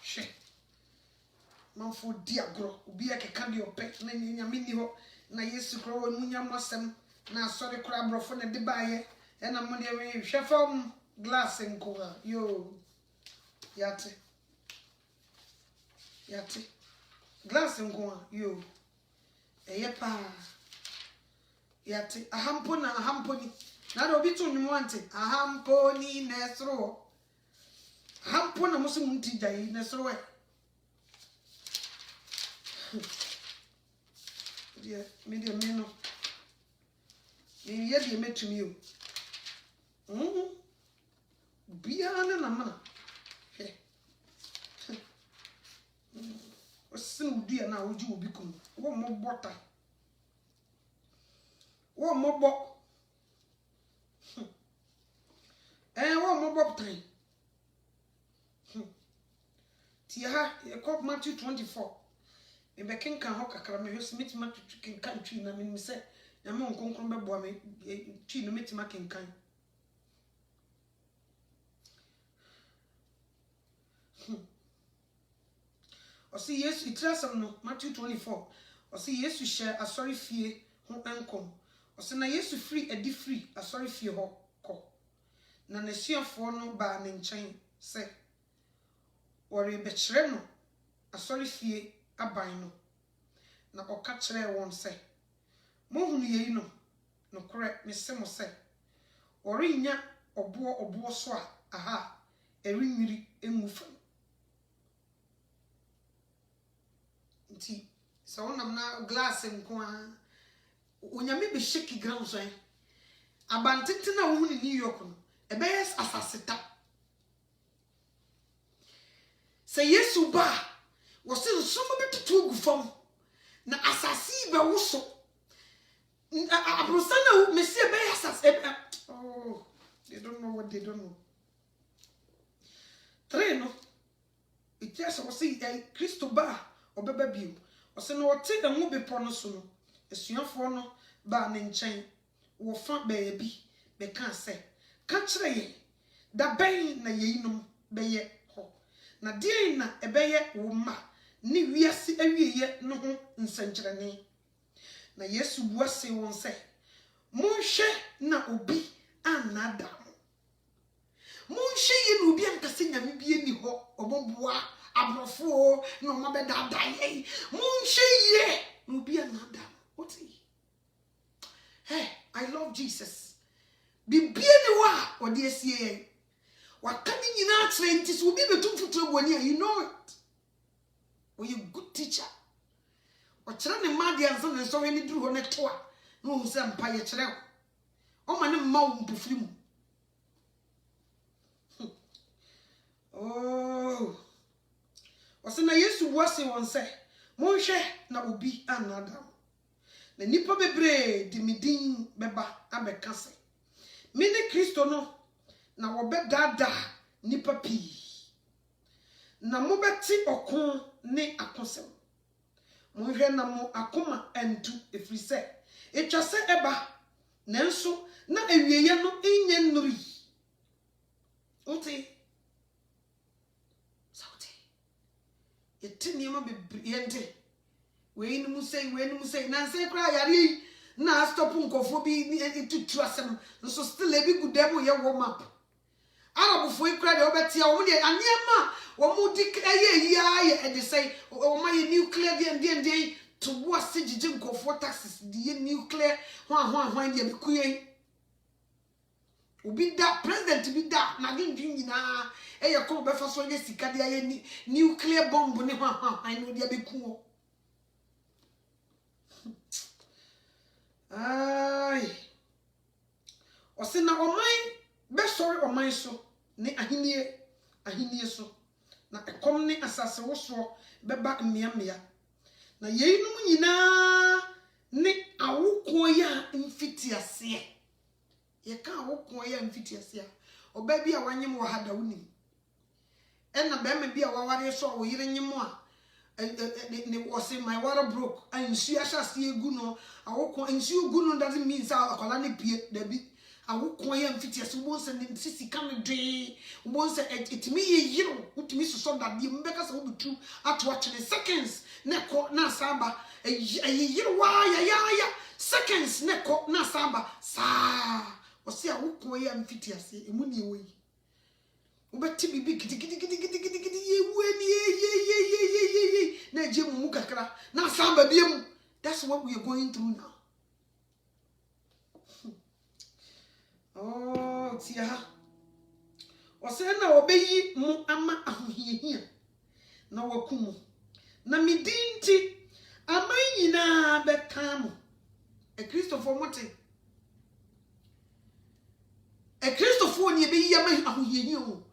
She. Man for diagro. Ubi a kekandi opek. Na nyamini ho. Na Yesu kro wa munya mosem. Na sorry kra brofo na de baye. E na mo de we hwefam glass nko a. Yo. Yate. Glass nko a. Yo. Eye pa. Yate. Ahamponi. Na do bi to nyum ante. Ahamponi nesro. Hampo na musu munti jai nesro e. Dia media meno. Ye de metumi o. Bia na mana. He. Osin dua na oju obi kum. Wo mo bota. Wo mo bo. Wo mo bo tan. Tia ye kop Matthew 24. Me be kenkan ho kakra me hwesi metima kenkan twi na me se na me nkonkron be boa me twi no metima kenkan. Osi Yesu itrasam no Matthew 24. Osi Yesu share asori fie ho enkom. Osi na Yesu free edi free asori fie ho ko. Na nasuafo no ba ne nchen se ori be kire no asori fie aban no na oka kire won se mohunu yei no kore me se mo se ori nya obo so a aha erinwiri engufa nti so wonam na glass nko a onyame be shake ground so abantete na wo ni New York no ebe yes asaseta se Yesu ba wo se nsomo betutu gufam na asasi be woso abrosana mesi be asas oh they don't know what they don't know. Three no it just was say Christo ba obeba bio o se no wote enwo bepo no so no esuafo no ba ne nchen wo fa be bi be kan se ka kire ye da ben na yeinom be ye ho na die na ebeye wo ma ni wiase awieye no ho nsankyerene na Yesu buase won se monhwe na obi anada monhwe ye na obi ankase nyame bie ni ho obomboa abrofo no mabedada ye monhwe ye na obi anada what is hey I love Jesus bibie ni wa ode asie wakani nyina atre nti so obi betum futu boni a you know it or you good teacher or kire ne ma dia nso ne so we ni duru ho ne to a no hu se mpa ye kire o ma ne ma wo mpofiri mu oh o se na Yesu buase won se monhwe na obi anada na nipa bebre di medin beba abeka se me ne Kristo no na wobedada nipa pi na mobeti okon ne akosem monhwe na mo akoma antu efrise etwase eba nanso na awieye no enye nnuri Ote. Sauti. Yetini ma yente. We no say na say cry yari na stop nkofo bi tutu asem so still e bi gudemu ye warm up. Arabu fo ikra de obetia wo de anyema wo mu dik eye ya ye de say wo ma ye nuclear de to wo asijije nkofo taxes de nuclear hwan de bikuye. Obi da president bi da na de nyina eye ko be fa so ye sika de ye nuclear bomb ne hwan no de bekuo. Ai. Osina omai be sorry omai so ne ahinie so na ekom ne asase woso beba mmea na yeinum nyina ne awoko ya mfitiase ye ka awoko ya mfitiase oba bi a wanyem wo hada woni na be me bi a waware so wo yire nyem a ne was my water broke and nsu ashase egu no awoko nsu egu no doesn't mean say akola ne pie dabi awoko ya mfitiase wo se ne sisi kan dwe wo se etimi ye yiro utimi so da de mbeka se wo betu ato atwene seconds ne ko na samba yiro wa ya seconds ne ko na samba sa o se awoko ya mfitiase emu ne ewe ubeti bibi gidi yeweni ye na je mu kakra na samba biem. That's what we are going through now. Oh tia o se na obeyi mu ama ahohiehia na wakumu na midinti amanyina bekamo Christopher mote Christopher ni ebeyi ama ahohiehia o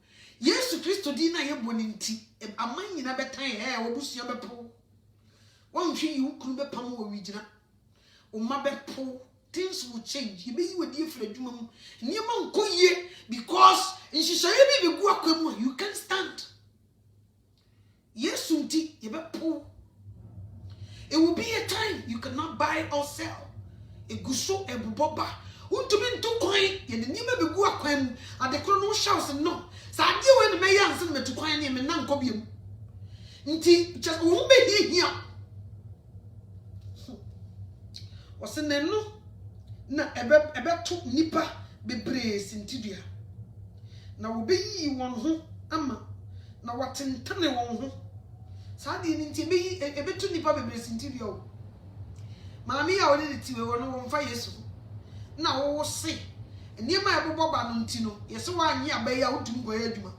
Yesu Kristo di na ye boni nti amanyina betan wobusua bepo wonhwe yi ukuru bepam wo wigina umma bepo. Things will change. You be you with different because in Shishabi you can't stand. Yes, Sunti, you better pull. It will be a time you cannot buy or sell. A guso a boba. Who to be to coin, and the name of the Guaquem at the chrono shouts and no. So I deal with my answer to coin him and non cobium. Inti just won't be here. What's the name? No? Na ebe to nipa bebre sintidua na obeyi won ho ama na watentane won ho saade ni nti ebe to nipa bebre sintidua o maami a woni tiwe won won fa Yesu na wo se niema ebobo ba no nti no yese wa anyi abayi a wotum go adwuma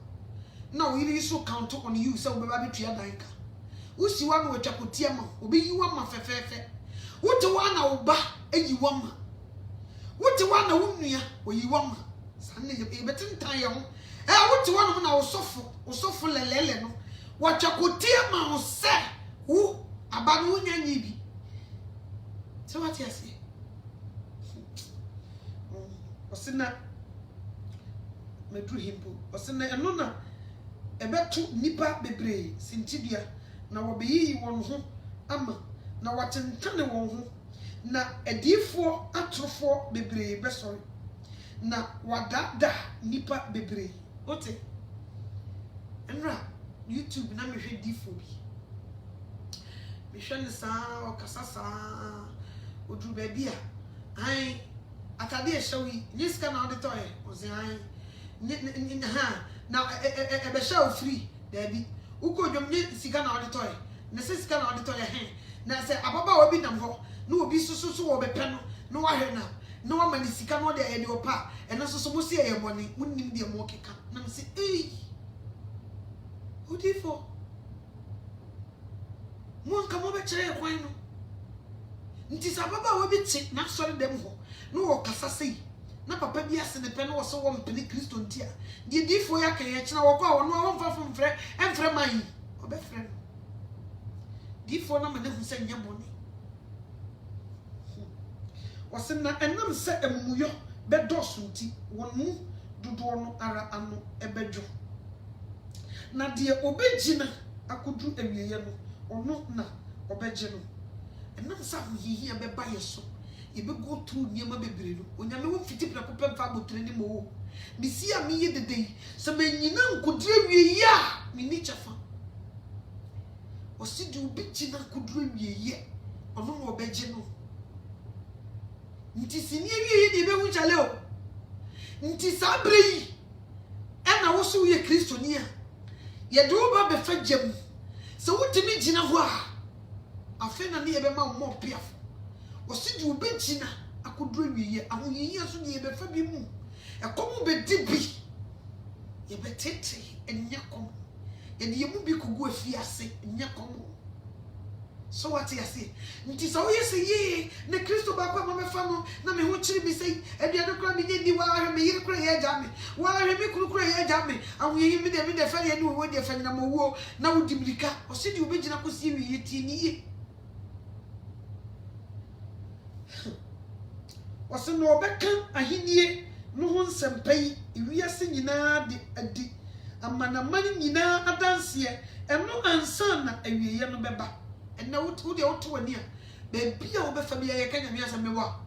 na wo yiri so count on you se wo beba betua danka usi wa no watwakotia ma obeyi wa ma fefefe wote wa na wo ba eyi wa ma wote wa na wonua oyiwama sanne ebetentan ye ho wote wa no na osofo lelele no watwakotie ma ho se wo aba no nya nyibi se wati ase osina medru himpo osina eno na ebetu nipa bebre sintidua na wobeyi won ho ama na watentane won ho na edifo atrofo bebre besori na wadada nipa bebre ote enra YouTube na mehwe difo bi mehwe ne saa okasasa odru ba bia ai atade ehyawi nyiska na ode toye ozi ai ha na ebe sha free dabi ukodwom nye sika na ode toye na sika na ode toye he na se ababa wa bi nam ho no obi susu wo bepe no no wahwe na wa mani sika no de ede opa eno susu mo se ye boni munnim de mo keka na me se odifo mo nka mo be kire kwan no nti sababa wa bi ti na sori dem ho no wo kasa sei na papa bi ase ne pe no wo so wo mpene Kristo ntia de difo ya kan ye kina wo kwa wo no wo mfa mfre emfre man obe fre difo na me ne hu se nya boni wasena enam se emuyo bedoso nti wonu dodo no ara ano ebedwo na de obegina akodu awieye no ono na obegye no enam sa hohihia beba yeso be go through niema bebre no onyame wo fiti pra popem fa botre ni mo mi si a mi ye dede so manyina nkodire wie ya mi ni chafa osi di obi gina nkodire wie ye ono no obeje no nti sini wie ye de be hu chale o nti sabre yi na wo so ye Kristo ni a ye do ba be fa jam so wutimi gina ho a afi na ne ye be ma mo piafo osi di obi gina akodire wie ye ahoyiyi so ne ye be fa bi mu ekomu be dibi ye be tete enya kom ye de ye mu bi kugu afiase enya kom so what you say nti so ye say ye ne Kristo ba kwa mama fa no na me ho kire bi say aduane kura bi di wa ahwe me yire kura ye agya me wa ahwe me kuru kura ye agya me ahoyiyi me de fa ye ne wo de fa nyina mo wo na wo dibrika osi di obi gina ko si wi ye ti ni ye osi no obeka ahinie no ho nsempai iwiase nyina de adi amanaman nyina adanse eno ansa na awieye no beba ena wo de oto wani a be bia wo befa bia ye kanya miasa mewa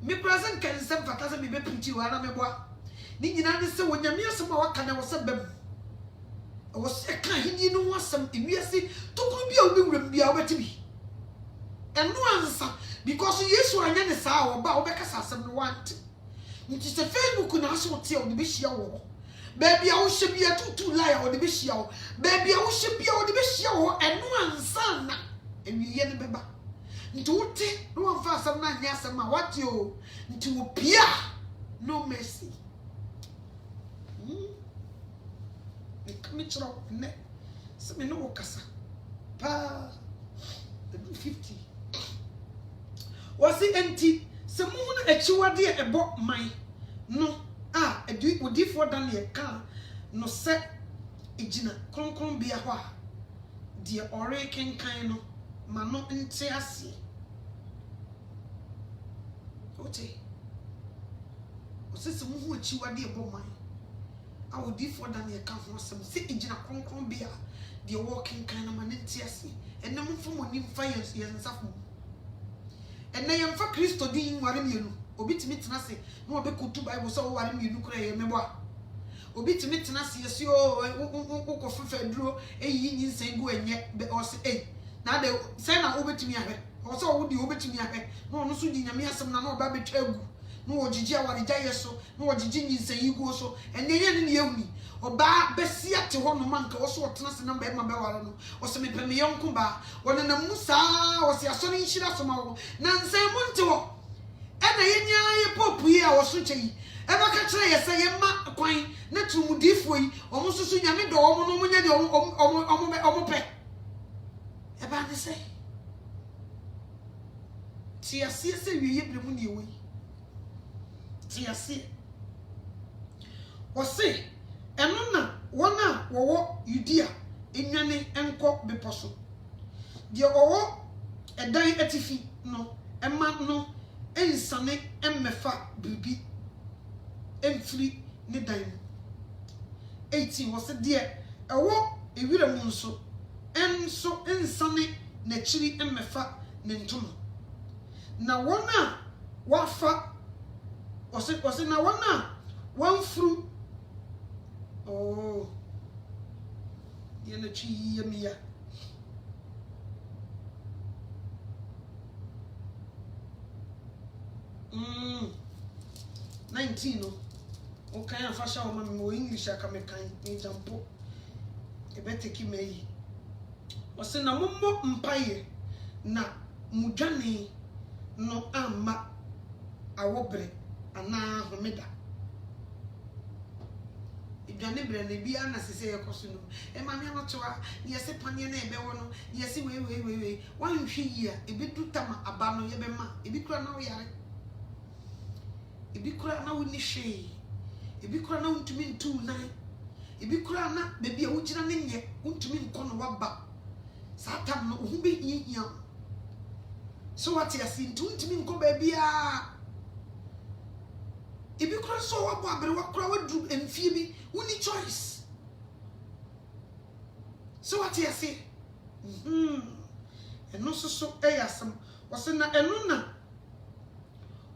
me present kan sem fata se me be preach wa na meboa ni nyina ne se wonyame asem a waka na wo se bem wo se ka hini no wasem iwiase tokuru bia wo be wuram bia wo betibi eno ansa because Yesu anya ne saa wo ba wo be kasa asem no want nti se Facebook na so tie wo de be hia wo baby a wo hye bia tutu lie wo de be hia wo baby a wo hye bia wo de be hia wo eno ansa na ewiye ne beba nti wote no wamfa asem na anya asem a wate o nti wo pia no mercy e kame chro ne se me no wo kasa pa 50 wasi enti se mu na echiwade ebo man no edi odifo Daniel ka no se ejina kronkron bia ho a de ore kenkan no ma no nte ase ote osese mu hu echiwade ebo man odifo Daniel ka ho asem se ejina kronkron bia de wo kenkan no ma nte ase enam mfom oni mfa yensafo enne yemfa Kristo din ware mienu obitimi tena se no obekotu Bible so ware mienu kura ye mebo obitimi tena se yesi o kofufa duro eyi nyinsen go enye be o se na de se na obetimi ahwe o so wo de obetimi ahwe no no so di nyame asem na no oba betwa agu no ogigi aware gya so no ogigi nyinsen yi go so enne ye ne yehuni oba besi ate ho no manka wo so tena se na ba ma be ware no o se me peme yonko ba wona na musa o se aso ni nhira so ma wo na nsen monte wo ena yenya ye popu yi a wo so chei e ba ka kire ye se ye ma kwan na tumudifo yi o mo susu nyame do o mo no mo nya de o mo pe e ba ne se ti asie se wiye bre mu ne ewe ti asie o se eno na wona wo Judea enwane enko beposo de owo edan atifi no ema no ensane emmefa bibi emfiri ne dan 18 was de ewo ewira mu nso enso ensane na chiri emmefa ne ntono na wona wafa wose na wona wanfuru oh yana chi yamiya 19 no okay afasha o mama mo English aka me kan ni jampo e beteki meyi o se na mommo mpaye na mudwane no amma awobre ana homeda idwane bre na bi ana sese yekoso no e ma me no toa ye se panie na ebe wo no ye se we wan hwe yi a e bedu tama aba no ye be ma e bi kura na wo yare ebi kura na woni hwe ebi kura na wontumi ntu nan ebi kura na bebi a wogina ne nye wontumi nko no waba satam no hu be hia so what you see wontumi nko bebi a ebi kura so wabo abere wakura wadu emfie bi woni choice so what you see eno so eyasem wose na eno na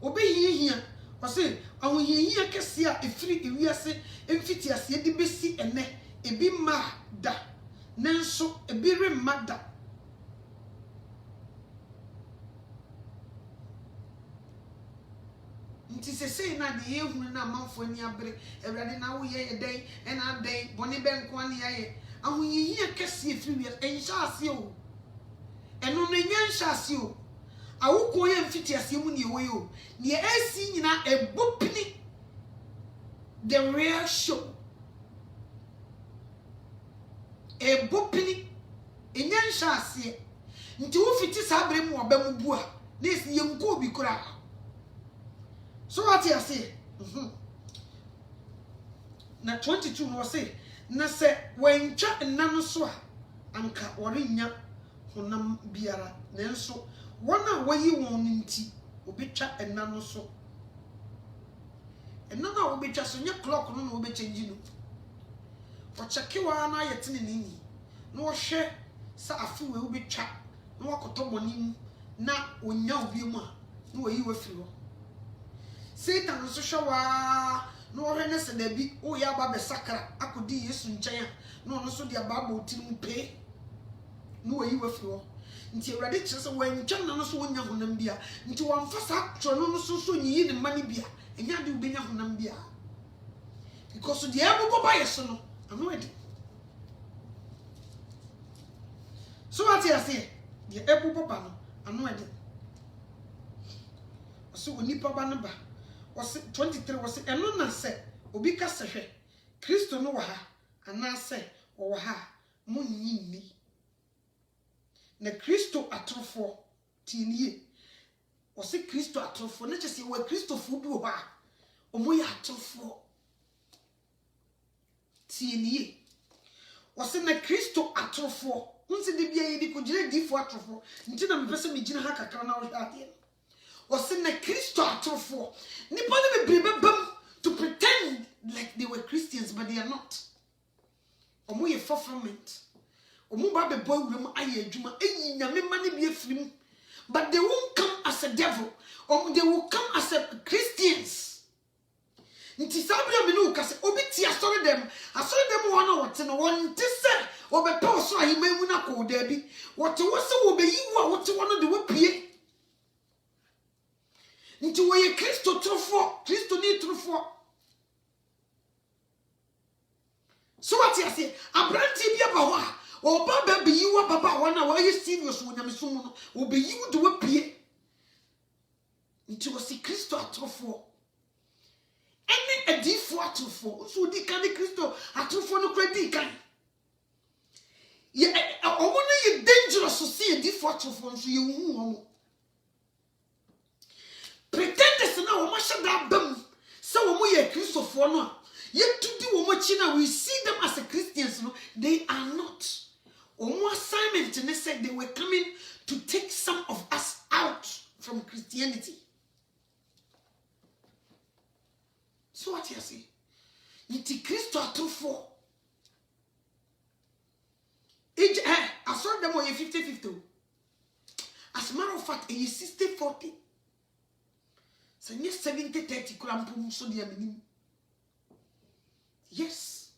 obehihia wose ahohihia kese a efiri ewiase emfiti ase de besi ene ebi ma da nanso ebi remma da nti se na de yehunu na amanfo ani abre ewrade na wo ye den ena den boni benko ani ye ahohihia kese efiri wi enhya ase o eno no nya nhya ase o awuko ye mfiti ase mu ne ewe o ne esi nyina ebopini the real show ebopini enya nhya ase nti wo fiti sabre mu obamubu a na esi ye nko obi kura so what you say na 22 no say na se wentwa nna so a anka worenya honam biara nanso wona wayi won nti obetwa enna no so enna na obetwa so nya clock no na obechange no ocheke na yetene nini na wo hwe sa afiwe obetwa na wakoto monim na onya obi mu a na wayi wafiri ho Satan so hwa na wo hwe ne se da bi o ya ba be sakra akodi Yesu nchen a na ono so dia ba otirim pe na wayi wafiri ho nti ewrade kire se wantwa na no so wonya honam bia nti wamfa sa tro no so nyi ne mani bia enya de ubenya honam bia because the able ba yeso no ano edi so what you say the able ba no ano edi so onipa ba no ba was 23 was eno na se obi ka se hwe Kristo no wa ha ana se wo ha munyi ni na Kristo atrofo tinie wose Kristo atrofo na chese wa Kristo fu bi ho a omo ya atrofo tinie wose na Kristo atrofo unse de bia yi di ko gire di fu atrofo nti na mepese me gina ha kakra na wo hade wose na Kristo atrofo nipa ne bebrebe bam to pretend like they were Christians but they are not omo ye fulfillment omo ba be boy wurem aye adwuma eyi nyame ma ne bi afirim but they won't come as a devil they will come as a Christians nti sabia me no ka se obi ti asore dem wona wote no wonte se obepe oso ahima mu na ko da bi wote wo se wo be yiwu a wote wono de wopie nti wo ye Kristo ni trofo so what you say abranti bia ba ho a oba ba be yiwu baba wona wo ye serious wo nyame so mu no wo be yiwu de wopie nti wo se Kristo atrofo any edifo atrofo so di kan Kristo atrofo no kredi kan ye omo no ye dangerous so see edifo atrofo so ye hu omo pretenders na wo ma shada bam so wo mo ye Kristofo no a ye tudi wo mo chi na we see them as a Christians no they are not omo assignment and they said they were coming to take some of us out from Christianity. So what you see? Niti Kristo atrofo. I saw them on 50-50. As a matter of fact, a 60-40. So you 70-30 krampum so dia minim. Yes.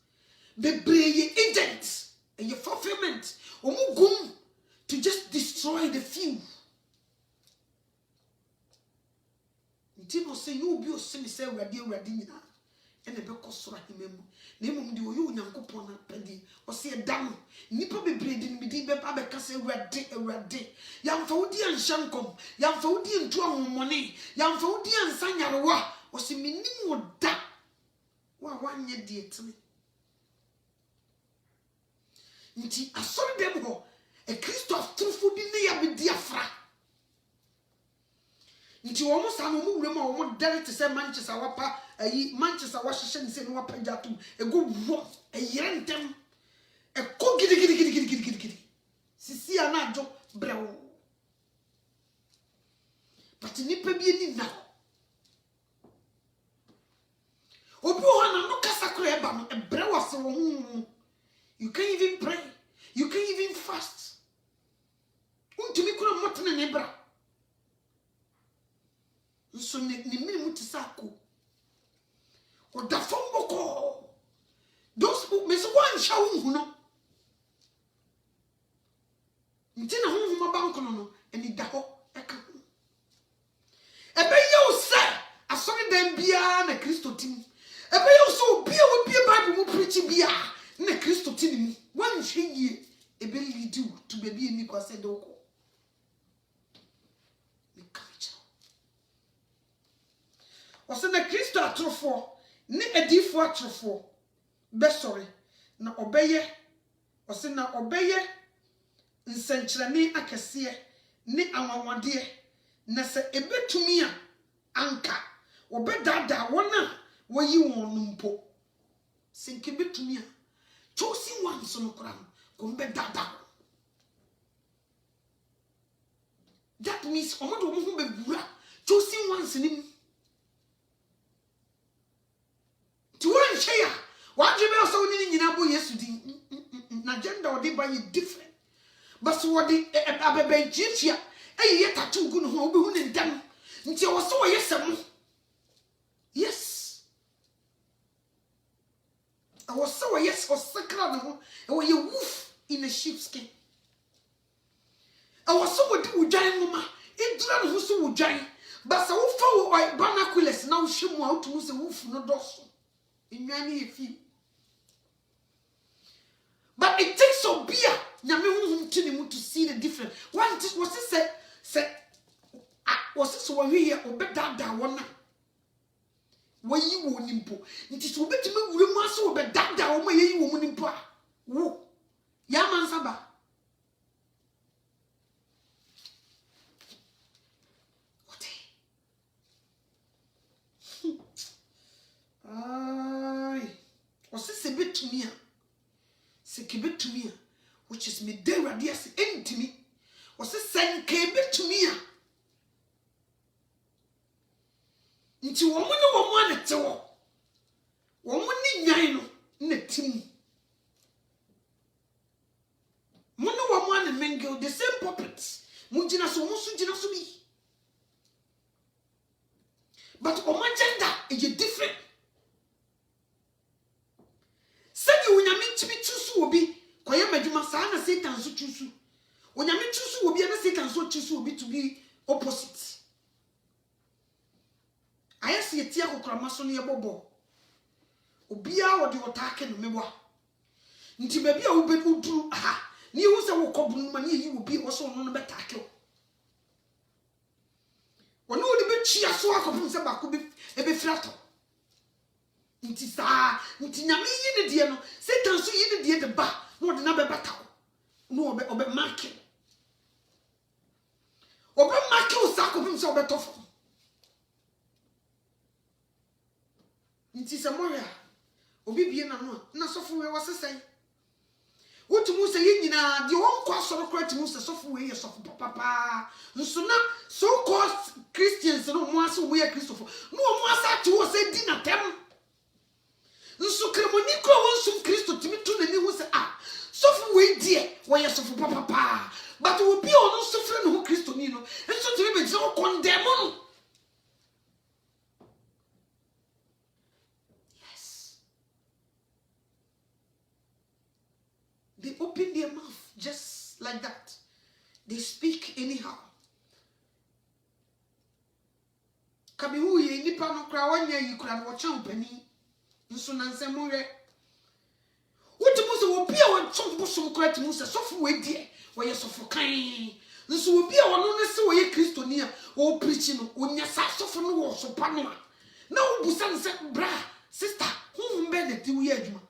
The brave agents and your fulfillment. Omugum to just destroy the few. Ntino say you be o se me say wrade nyina ene be kosora himemu na emum de oyo nyankopon na pedi o se dam nipa bebre di mi di be ba be ka say wrade yamfa wodi anshankom yamfa wodi ntu ahomone yamfa wodi ansanyarewa o se minim woda wa wanye die teme nti asori dem ho e Kristo atrofo di ne ya be di afra nti wo mo sa no mo wurem a wo mo dare te se Manchester wapa ayi Manchester wa hye ne se no wapa jatum ego wo eyire ntem e ko gidi sisi ana adwo brewo but nipa bi ni na obi ho na no kasa kro e ba no e brewo se wo hu you can't even pray you can't even fast untumi nti na honhom abanko no ani da ho eka ho ebeyo se asori dan bia na Kristo tim ebeyo so bia wo bia Bible mu preach bia na Kristo tim mu wan hweye ebe lead you to baby ni kwase doko ni culture wase na Kristo atrofo ni edifo atrofo be sorry na obeye wase na obeye nsenkyerene akese ni anwanwade na se ebetumi a anka obedada wona wayi won mpo sinke betumi a choosing one so no kram kombe dada. That means omodo mo be bura choosing one sinim to one share what you be so ni nyina bo Yesu din na gender odi ba ye different but so odi abebe chichia ye tattoo gu no ho obi hu ne ndam nti wo so yesem yes I was so yes was sakra no ho ye wolf in a sheepskin I was so wodi udwan mama idura no so udwan but so wo fa wo banaculars na wo hwemu a wotu so wolf no doso enwane efi but it takes so beer nyame honhom tini mu to see the difference one was say was so wo hwe obedada wona wayi wo nimpo nti so obetime wure mu aso obedada wo ma yeyi wo mu nimpo a wo ya mansaba ay was se betumi a se kebetumi a which is me de radius entimi was se senke betumi a nti wo mu ne wo mu anete wo mu ni nyan no na tim mu ne wo mu ane mingle the same puppets mu gina so bi but o ma gender is different sabi unyame ntimi tusu obi koye madwuma saa na Satan so tusu unyame tusu obi na Satan so tusu obi to be opposite ayesi etia kokrama so ne yebobo obia wode otake no mebwa nti baby a wo be uduru aha ni hu se wo kobunu ma ne yi obi wo so no no betake o wono de be chia so akopum se ba ko be ebe frato nti sa nti nyame yi ne die no Satan so yi ne die de ba no de na be bataw no obe market o sa akopum se obetofo nti se moya obi bie na no na sofo we wasesai wotumu se yinyina de wonko asoro kratimu se sofo we ye sofo papa nso na so called Christians no mo aso we ye Christopher no mo asa ti wo se di na tem nso kremoni ko wonso Christo timi to nani hu se sofo we die we ye sofo papa but obi ono sofre no Christo ni no nso timi be je o condemn no. They open their mouth just like that. They speak anyhow. Kabi hu ye nipa no kra wanya yi kra no champani. Nso nansem re. Wotimu se obi a won chompo som kra timu se sofo we die, wo ye sofo kan. Nso obi a wono ne se wo ye Kristoni a wo preach no, onya sa sofo no wo so pa no a. Na wo busan se bra, sister, hu mbe na ti wo ye adwuma.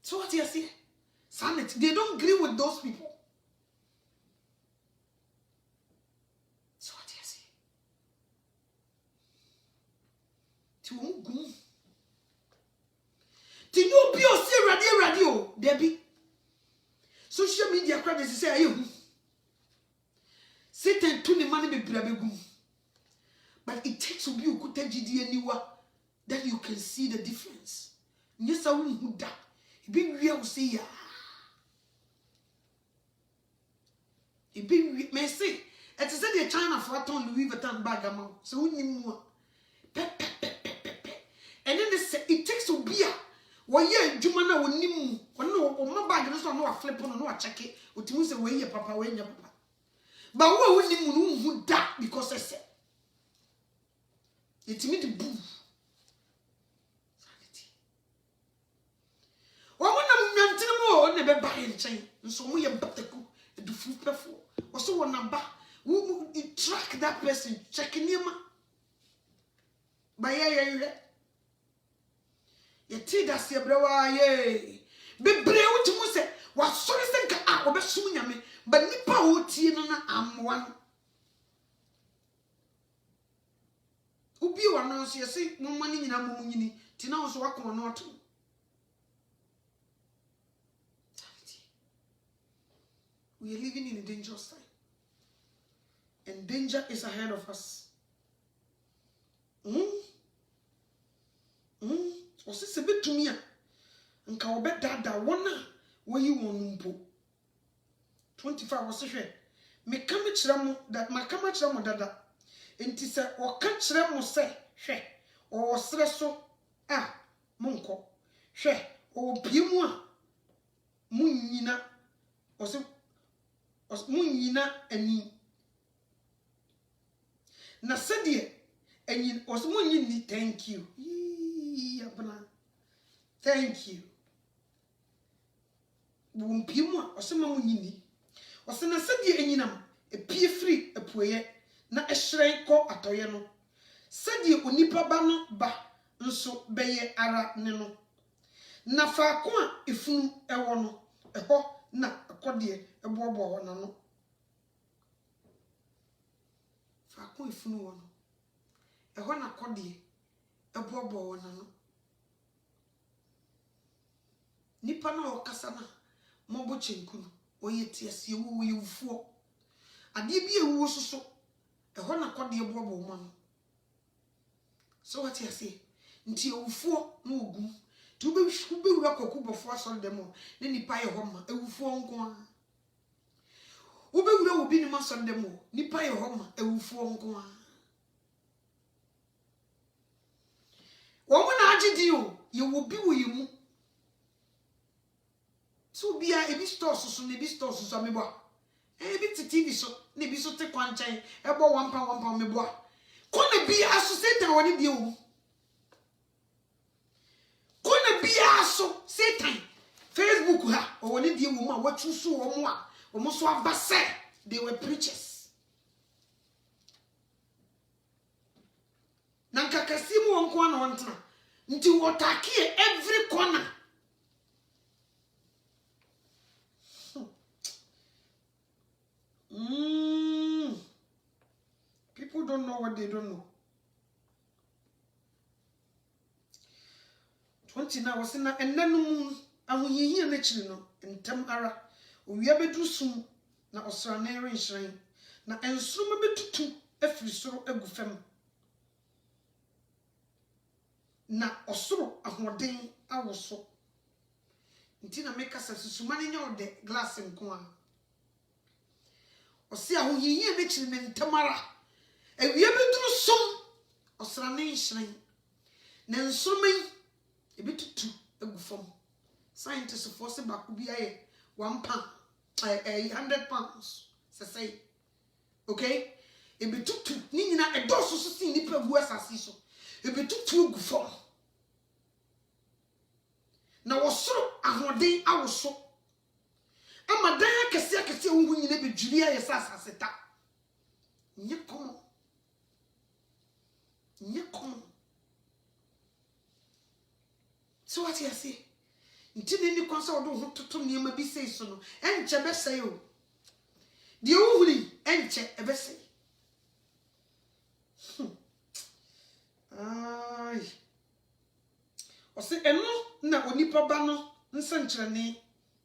So what you see? Sanity. They don't agree with those people. So what you see? To you be see radio, Debbie. Social media crowd is say you. Satan to the money be brabegum. But it takes to be you could tell GD that you can see the difference. Yes, I won't that. Be real see ya. It be may say, it is a China for a ton Louis Vuitton bag among so we more. And then they say it takes a beer. Why ye Jumana will nim or no or my bag and so so no flip no wa check it otimu se we ye papa we nya papa ba wo woni mu no hu da because ese etimi de bu sanity wo mo na nyantin mo ne be ba ye nchen nso mo ye bataku edufu pefo wo so wo na ba wo track that person check niema ba ye ti da se brewa ye bebre utimu se wa sori se nka obesum nyame ba nipa wo tie no na amwa no ubi wa no so yesi mo mani nyina mo nyini ti na so wakon no oto we are living in a dangerous time and danger is ahead of us. Osi se betumi a nka obedada wona woyi won mpo 25 wo se hwe me ka me kire mo that ma ka ma kire mo dada enti se o ka kire mo se hwe o sere so a monko hwe o bie mu a munyina osi munyina ani na sedie enyin osi munyini thank you abana thank you bumpimo osema munyini osena sedie enyinam epie free epueye na ehyiren ko atoye no sedie onipa ba no ba nso beye ara ne no na faako a efunu ewo no eho na akode ebobo wona no faako efunu wo no eho na akode ebobo wona no nipa na okasa na mobo chenkunu oye tiase wo ye wufuo ade bi ewu soso eho na akode ebobo wo no so what you say nti ewufuo na ogum tu be wura kokubofo asol demo ne nipa ye homa ewufuo nko a wo be wura obi ni masol demo nipa ye homa ewufuo nko a wo mo na agidi o ye wo bi wo ye mu so bia ebi store so ne bi store so me bo ebi TV so ne bi so te kwanchan ebo wampa me bo kone bia so Satan woni die wo kone bia so Satan Facebook ha o woni die wo ma watusu wo mo a wo mo so abase they were preachers nanka kasimu wonko na wontena nti wotakie every corner people don't know what they don't know. 20 na was na enanum ahoyehia na chiri no entem ara owia bedusum na osrane renhyen na ensroma betutu afiri soro agufam na osoro ahoden awoso nti na meka sasusumane nya ode glass nko a osi ahoyehia na chiri na entem ara ewia bedusum osrane renhyen na ensroma ebitutu agufam scientists force back bi aye 1 pound 100 pounds say okay ebitutu ni nyina edoso so sin nipa gu asase so ebitutu agufam na wosoro ahoden awoso amadan akese wo nyina bedwiri aye asase ta nye komo so what you say ntini ni kwansa odo ho toto niema bi sei so no enche be sei o de ohuri enche ebe sei ai o se eno na onipa ba no nsankyerene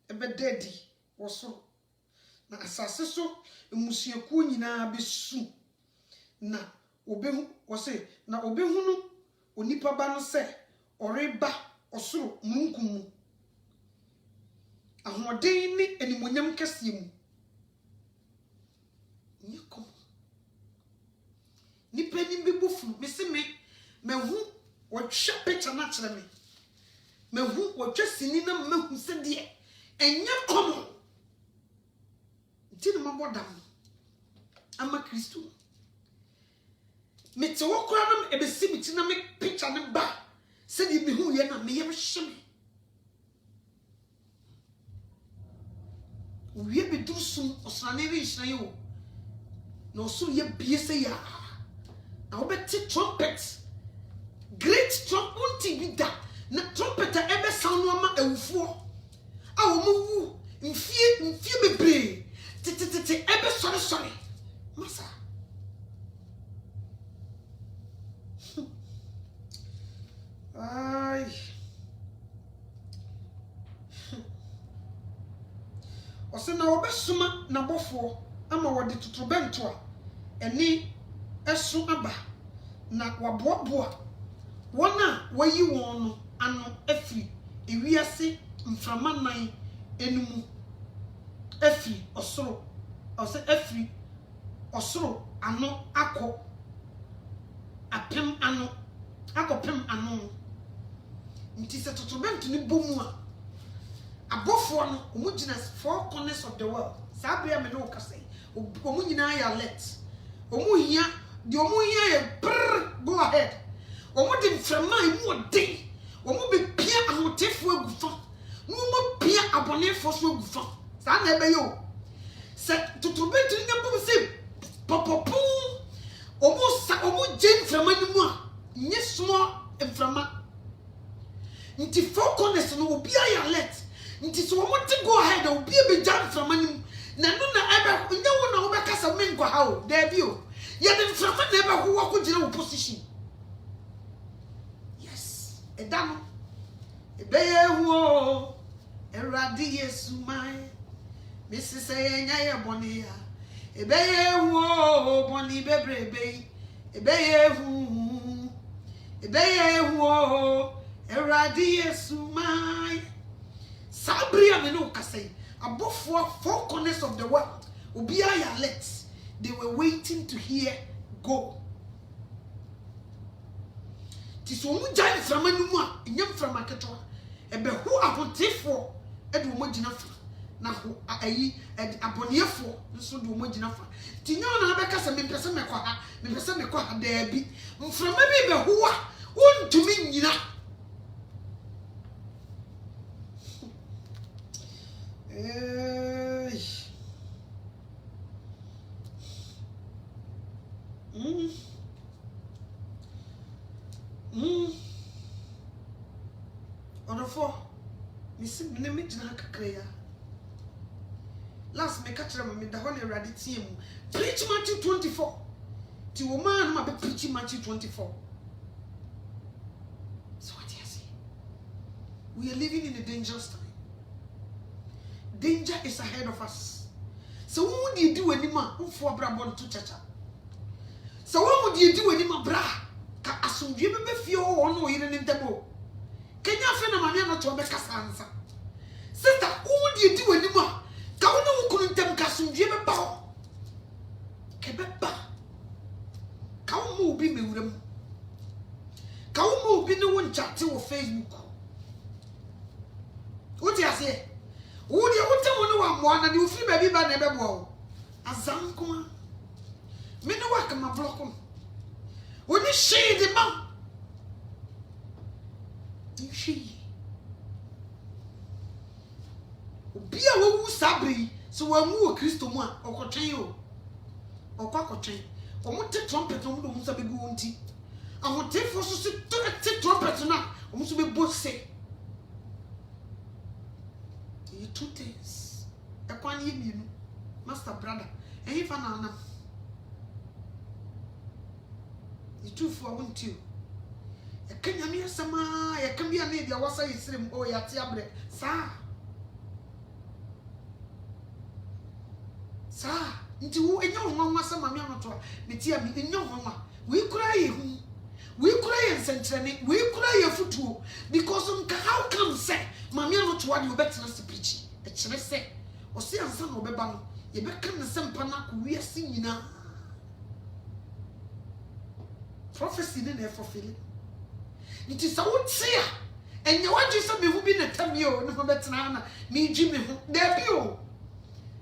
ebe dedi wo so na asase so emusuaku nyina besu na obehu wo se na obehu no onipa ba no se oreba osoro munkumu ahoden ni enimonyam kase mu nyekom nipa ni bebufu meseme mehu wotwa picture na kire me mehu wotwa sini na mehu se de Enya common. Nti na mabodam. Ama Kristo. Me te wo kora na ebesi mi ti na me picture ne ba. Se di me hu ye na me yem hye. Wie beduru sum osrane re hye yo. No so ye bie se ya. Na obeti trumpet. Great trumpet unti bi da. Na trumpet a ebe sound ma awufo. A wo mu mfie bebre. Titititi ebe sorry. Masa. Ay. Ose na obesuma na bofo ama wode tutrobento a eni esu aba na waboaboa wona wayi won no ano afiri ewiase mframa nan enumu afiri osoro ose afiri osoro ano akọ apem ano akọpem ano nti se tutrobento ni bomu a abofo no omugina 4 corners of the world sabia me no kase omunyina ya let omuhia de omuhia ye go ahead omude mframa emu ode omu be pia ahotefo agufa no mo pia abonefo so agufa sa na ebe yo se tutrobento ni bom se popopo omu je mframa ni mu a nye small mframa nti 4 corners no obi ya let nti so wo ti go ahead obi be jam from anim na no na ebe nya wo na wo be kasa men kwa ha o da bi o ye de from na ebe ho wo ko gina wo position yes edam ebe ye hu erade yesu mai mesi say nya ye boni ya ebe ye hu boni bebrebe ebe ye hu erade yesu mai Sabria me no kase above 4 corners of the world obia ya let they were waiting to hear go ti so mu jan frama no mu a enyam frama keto ebe hu ahotefo e do mo gina fa na ho ayi abonefo so do mo gina fa ti nyo na be kase me pese me kwa ha da bi mframa bi be hu a wontumi nyina Onofo misi me me gina kakreya last me catch them me da ho na Awurade tie mu preach Matthew 24 ti wo man ma be preach Matthew 24 so what you say we are living in a dangerous time. Danger is ahead of us. So what would you do anima for brabon to chacha? So what would you do anima bra? Ka asumdwe be fie o no yire ne ntebo. Kenya fe na mania no to be kasansa. Sister, what would you do anima? Ka wo no kunu ntem ka asumdwe be ba ho. Ke be ba. Ka wo mo bi mewuram. Ka wo mo bi ne won chat wo Facebook. What you say? Wodi wote no wa mo na de ofiri ba bi ba na be bo azanko me no wa kama block woni shade ma shi obi a wo wu sabri so wa mu o Kristo mu a okotwen o okakotwen o mo te trumpet no mo so be gu wonti ahotefo so te trumpet na o mo so be bose. Two things. A quan ye master brother. And if I the two for 1 2. A Kenya sama, a can be a lady, I was saying, oh, ya tiabre, sa. Sa, into a young one was some mamma, Mitia, in your mama. We cry, and send we cry a foot because how come say, Mamma, not what you better to preach. A chile say, or see, and son of Beban, you become the same panac we are singing now. Prophecy didn't have fulfilled. It is a wood seer, And you want you some who be the time you no better na me Jimmy there be o.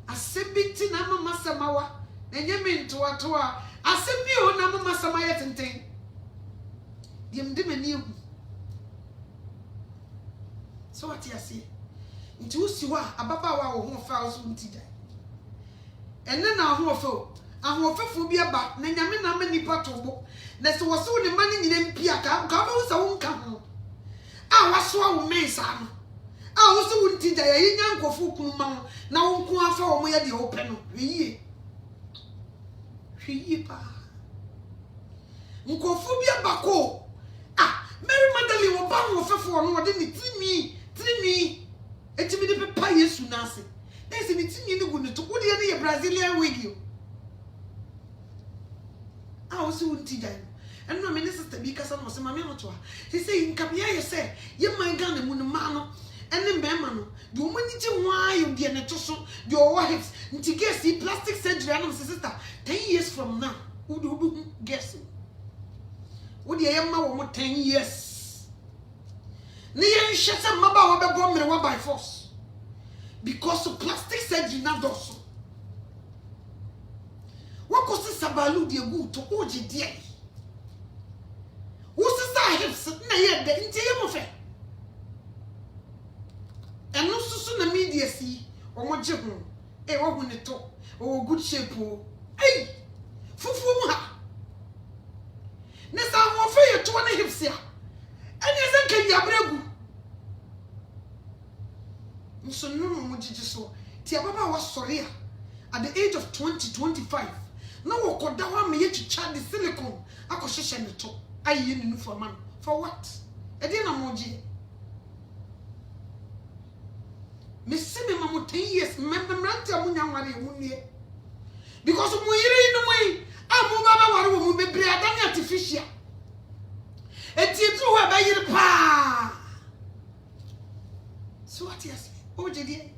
Asebiti na mama samawa. Na nyame nto ato a asebi o na mama samaya tenten. Dem de mani ehu. So what you say? Nti usi wa ababa wa wo ho fa so nti dai. Enne na ho fa ahofefo bi aba na nyame na ma nipa tobo. Na se wo so ne mani nyina mpia ka ba wo sa wo nka ho. A waso a wo mensa no. A wo se wo nti dai yi nyankofo kunu ma ho na wo nko afa wo mo ye de wo pe no. Yiye. Hwiyi pa. Nkofu bi aba ko. Mary Magdalene wo ba wo fefo no wo de ni timi etimi de pepa Yesu nase na se ni timi ni gu ne to wo de ye Brazilian wig yo wo se wo nti dan eno me ne sister bi kasa no se mama no to a he say nkabia ye say ye man Ghana mu no ma no ene mbema no de o mani je ho ayo de ne to so de o hips nti guess plastic surgery anam sister 10 years from now wo do guess wo de ye ma wo mo 10 years ni yen shesa maba wo be bomre wa by force because of plastic surgery na doso wo ko se sabalu de gu to oje de wo se sa hips na ye de nti ye mo fe eno susu na media si o mo je ho wo hu ne to o good shape o fufu mu ha ne sa mo fe ye to na hips ya eni se kan ya bregu nso no mo jiji so ti ababa wa sori a at the age of 25 na wo koda wa me ye chicha the silicone akohhehye ne to ayi ne nufu man for what e dey na mo ji me se me mamu 10 years member mranti amunya nware mu nie because mo yiri no mo amu baba ware wo mu bebre adan artificial eti ho ba yiri pa so what yes o je die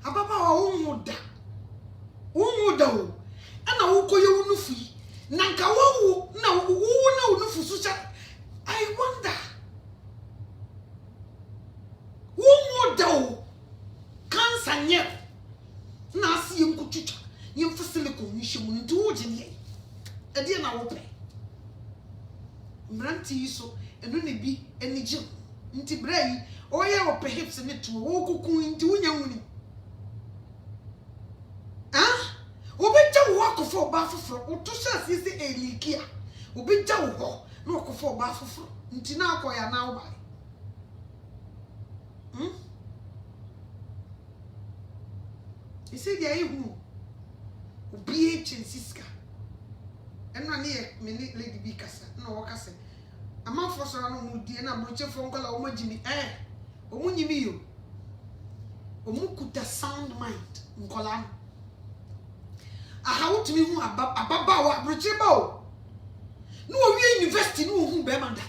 ababa wa wo muda o ana wo koye wo nufu na nka wo na wo nufu so cha I wonder wo muda o cancer nye na asi yenkutucha yemfa silicone ni shemu nti wo je die e die na wo pe mranti so eno ne bi enije nti brai oye ope hips ne to wo kuku nti wonya wuni obeja wo akofo ba foforo oto sha sisi elikia obeja wo ho na akofo ba foforo nti na akoya na wo ba isi dia ihu obi echensiska eno na ye me ni lady bi kasa na wo kasa amanfo so na mu die na brochefo nkola wo magimi omu nyimi yo omu kuta sound mind nkola aha wotumi hu ababa wa brocheba o no wie university no hu be manda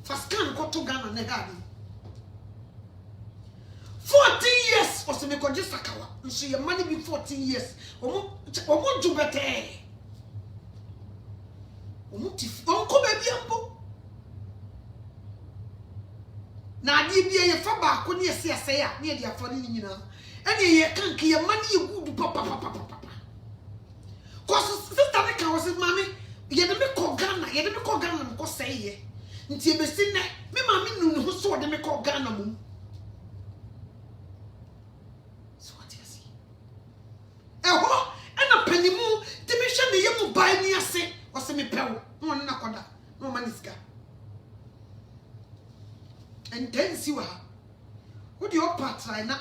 faskan ko to Ghana na gadi 14 years o se me koje sakawa nso ye mani bi 14 years omu jubete omutif onko be biambo na adi bia ye fa ba ko ne ye se ase ya ne ye dia fa ne nyina ene ye kanke ye mani ye gudu papa ko sister ne kan wo se mami ye de me ko Ghana mo ko sei ye nti e besi ne me mami nu ho so de me ko Ghana mo so what you see eho ena panimu de me hwe ne ye mu bai ni ase wase me pewo no na koda no maniska intensi wa wo di opatrai na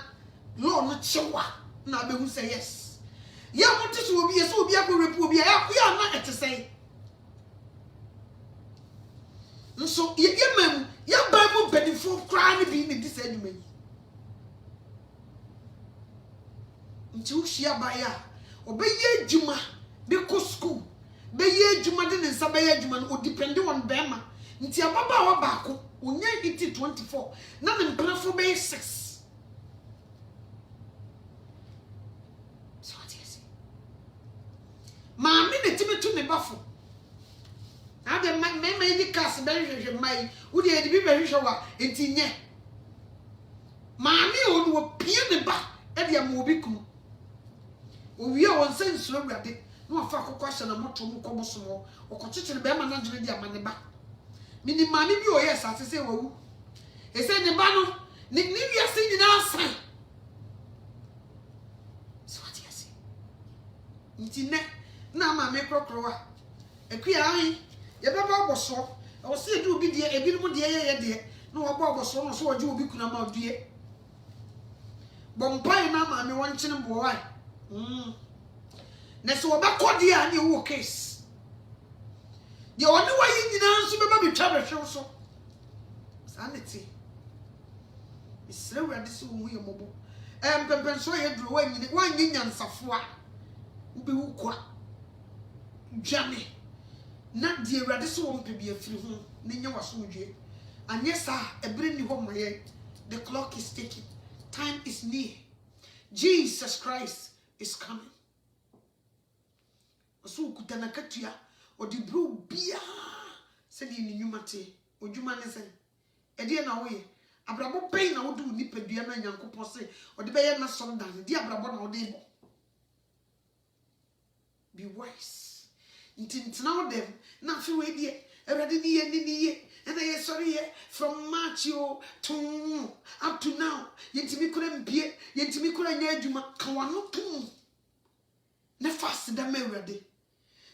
law no chewa na be hu say yes ya mo ti so obi yes obi akorepu obi ya na ete say nso ye mam ya ba mu benefo kra ne bi ne disa adwuma yi nti wo hia ba ya obeye adwuma be ko school be ye adwuma de ne nsa be ye adwuma no depend on bema nti ababa wa baako onya iti 24 na ne mprafo be 6 so what you see ma me ne timetu ne bafo ade me di kas se be hwehwe mai wo de edi bi be hwehwe wa enti nye maami o no pie ne ba e de am obi kum owie won sensu awurade no afa akokọ ahye na moto mu kọ bosomo okochichire be ma na gire di amane ba mini maami bi o yes asese wawu ese ne ba no ni wiase nyina asan so what you say nti ne na maami krokrowa ekuya an ye beba boso o se du bi de ebi no de ye de no wo boso no so oje obi kuna ma odue bompai na maami won chine boy na so oba kodi a ne wo case de oni wa yi nyina nso beba bitwa behwe so sanity isre wade se wo ye mobo pempen so ye duro wa nyine wa nyinya nsafo a ube wo kwa dwane na de wade se wo mpe bi afiri ho ne nya waso odwe anye sa ebre ni ho moye the clock is ticking time is near Jesus Christ is coming oso kutana katua odi bro bia se di ni nyumate odwuma ne se ede na wo ye abrabo pen na wo du ni padua na nyankopon se odi be ye na sondan di abrabo na wo de be wise ntintina wo dem na fi we die erade ni ye and I sorry from March to up to now yentimi kura mbie yentimi kura nya adwuma ka wano tum ne fast da mewrade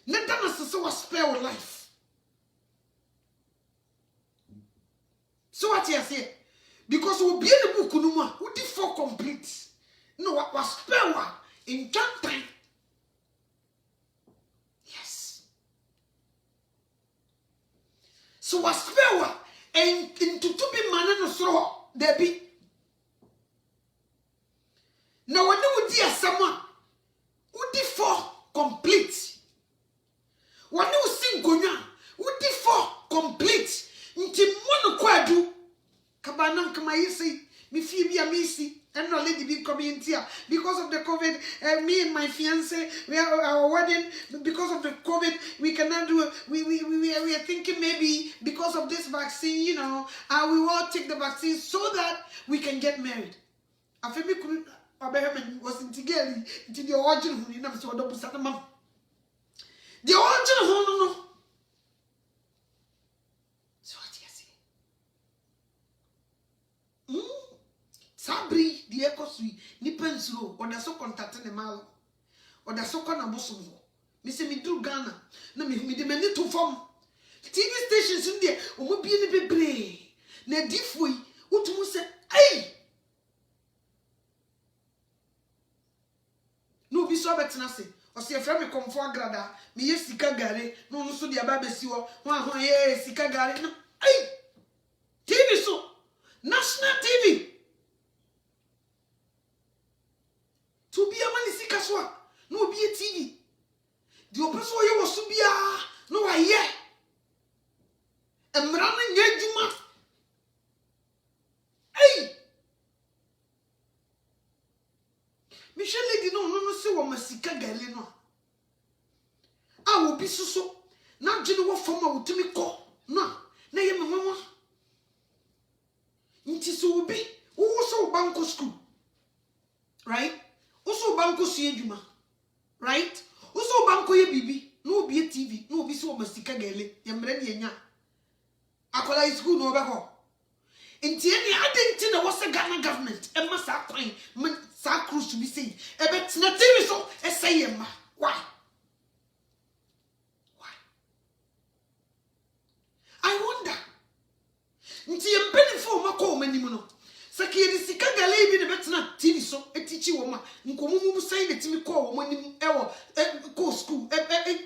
ne da na so was spare life so what you say because we be the book no ma we did for complete no what was spare in time yes so was spare and into to be man no so there be now when you dear someone who did for complete when you sing gonya who did for complete nti mono kwadu kabana kama yisi mi fi bia mi si and no lady be coming here because of the COVID. Me and my fiance, we are our wedding because of the COVID. We cannot do it. We are thinking maybe because of this vaccine, you know, we will take the vaccine so that we can get married. I feel me could was in together into the original. You know, so double set them up. The original no. So what you say? Sabri the ekosui ni pensuro oda so contact ne malo oda so kona bosomo me se mi du Ghana na me de mani to form TV stations in there o mo bi ni bebre na difoi utumu se ai no bi so betena se o se efra me komfo agrada me ye sika gare no no so de aba besi ho ho ye sika gare no ai TV so national TV to be a man is kaswa no be a TV the oppressor you was to be a no I ye and running yejuma hey Michelle lady no say wo masika gale no a wo bi suso na gye no wo fama wo tumi ko na ye me mama nti so obi wo so banko school right also banko sie djuma right also banko ye bibi no obi e TV no obi so masika gale ye mre ne nya akola school no be ho enti eni adenti na wose Ghana government e ma sa kwan sa cruise to be say e bet na TV so e say ye ma why I wonder nti ye benefit ma ko manim no Saki di sika gale bi ne betena TV so etichi wo ma nkomumu sai de timi ko wo manim ewo ko school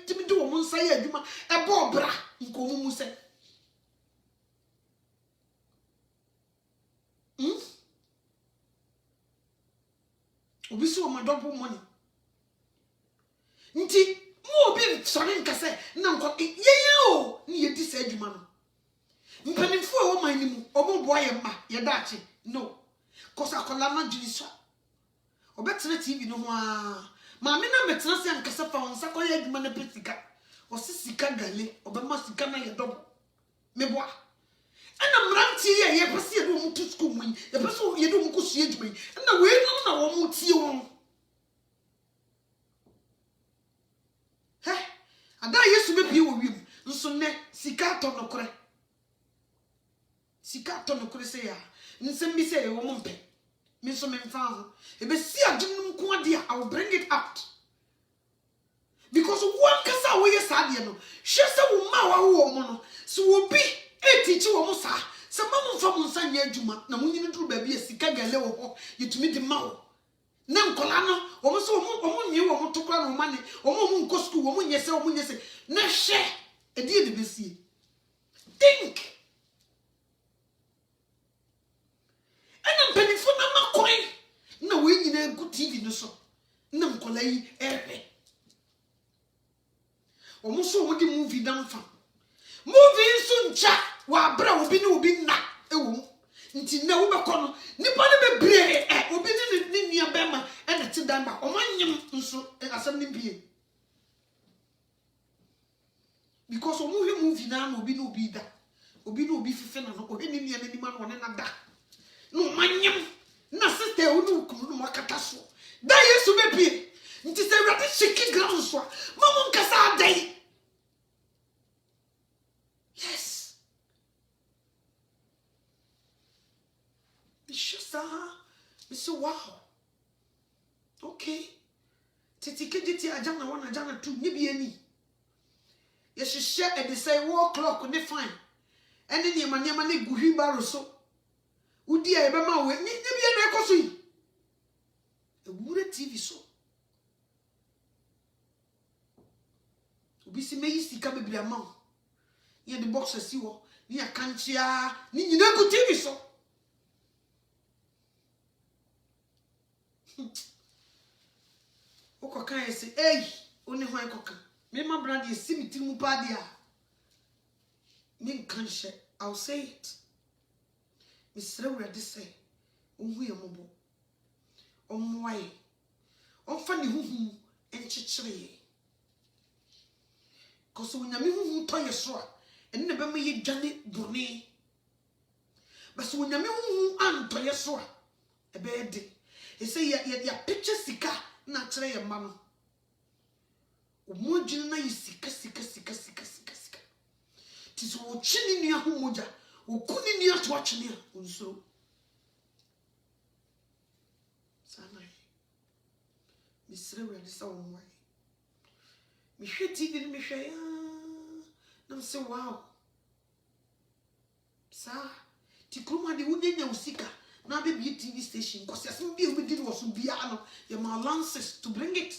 timi do wo sai adwuma e bo bra nkomumu sai obi so ma double money nti mo obi sori nkase na nko ye o ni ye di sai adwuma no mpanimfo e wo manim obo boye ma ye dachi no cause akola na jiniso obetena TV no ho a ma me na metena se ankasa fa onsa ko ye adwuma na petika o sisika gale obema sika na ye dobo me boa ana mranti ye pese ye do mu to school mu ye pese ye do mu ko sua djuma na we no na wo mu tie won he ada Yesu be pie wo wiem nso ne sika to no kore se ya nsem bi se ye wo mu mpe me so me mfa ho e be si adwum ko ade I will bring it out because one kasa wo ye sadie no hwe se wo ma wo mo no so wo bi etichi wo mo sa se mamu fa mo nsa nya adwuma na munyini duru ba bi sika gale wo ho yetumi di ma wo na nkola no wo mo so wo mo nyi wo mo to kwa no mane wo mo nko school wo mo nyese na hwe edi de besie think ana mpanifo na makoi na we nyina gu TV no so na nkola yi ehwe wo mo so wo di movie damfa movie nso ncha wa bra obi ne obi na ewo nti na wo bekọ no nipa ne bebre obi ne nua bema e na ti dan ba o manyem nso asem ne bie because o movie na na obi ne obi da obi ne obi fife na no obi ne nua ne nima no ne na da no manyem na sister o no kunu no makata so da Yesu be bie nti se wrate shaky ground so mamu nkasa adai. Yes. Mr. Wow. Okay. Titi kejiti ajana wana ajana tu nibi eni. Yes, share and they say 1 o'clock ne fine. And then yema ne guhi baro so. Udi ya ebema we nibi eni ekoso yi. Ebure TV so. Ubisi me yi sika bebri ama. Ye the box si wo ni akanchia ni nyina ku TV so okoka ese oni hwan koka me ma brand ye simiti mu pa dia ni kanche I'll say it Mr. Ready say ohu ye mobo omwae omfa ni huhu enchichire koso nyame huhu to ye so and never me Johnny Bruni. But so when you mean Anto Yeswa, a bed, he say, ya picture sika, naturally a man. Umojina is sika. Tis watching in your humoja, who couldn't near to watch near, so. Sanai, Miss Reverend is on way. Michelle TV, Michelle. Na say wow. Sa ti kruma de wudenya usika na be bi TV station cause yasin bi obi did was bia no your lances to bring it.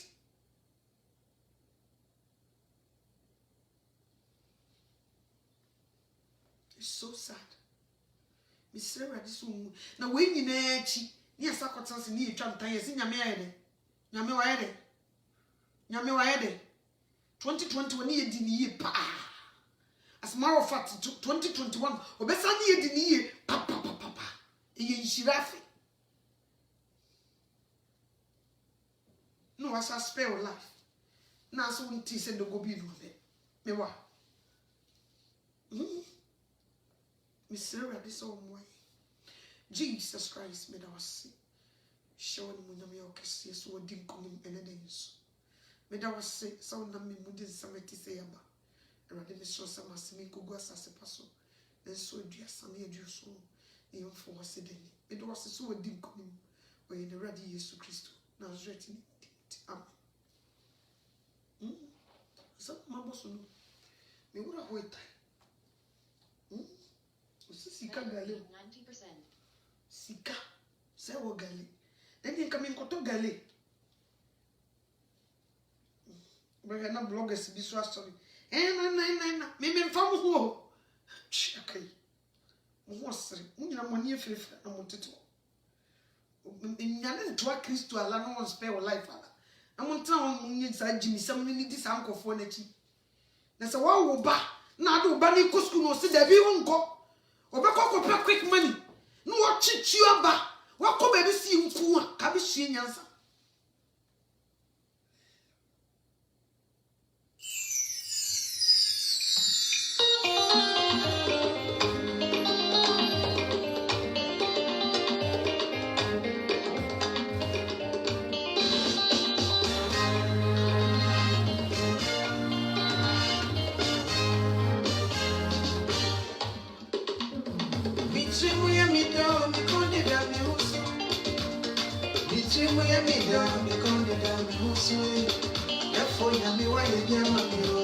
It's so sad. Miss Sarah this one na we nyina chi ni asakotanse ni etwa ntan yesi nyame ayede. Nyame wayede. 2020 when ye di ni pa. As a matter of fact, 2021, obesani ye diniye papa. Iye nshirafi. No, as I spare life. Na so unti se do go bi no me wa. Mr. This all way. Jesus Christ made us see. Show ni munyame okese so odi nkonim enedens. Made us say so na me mudi sameti se yaba. Rade me so sama simi gugu asase paso enso dua sane adua so e yomfo wose deni e do wose so wadi nkonim o ye ne rade Yesu Kristo Nazareth ni amen so maboso no me wura hoitai sika gale 90% sika se wo gale then kama nkoto gale Bega na bloggers bi so asori na me mfamu ho chikai mo sere munyina mo nie fefe na mo teto nyane ntwa Kristo ala no on spare life ala na mo ntan mo nyi sa jimi sam ni di sa nkofo na chi na se wa wo ba na ade wo ba ni kosku no se da bi wo nko obekọ pe quick money no wo chichi aba wa ko ba bi si nfu a ka bi hie nyansa Nichimu ya mida, mikonde dami uswe. Efo ya miwa ya jama miro.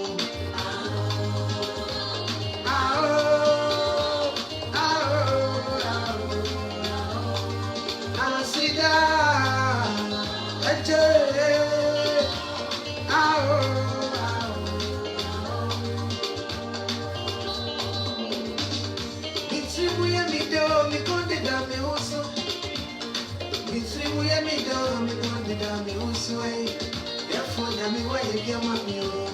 Asida, eche, Nichimu ya mida, mikonde dami uswe. Nichimu ya mida, mikonde dami uswe. Efo ya miwa ya jama miro.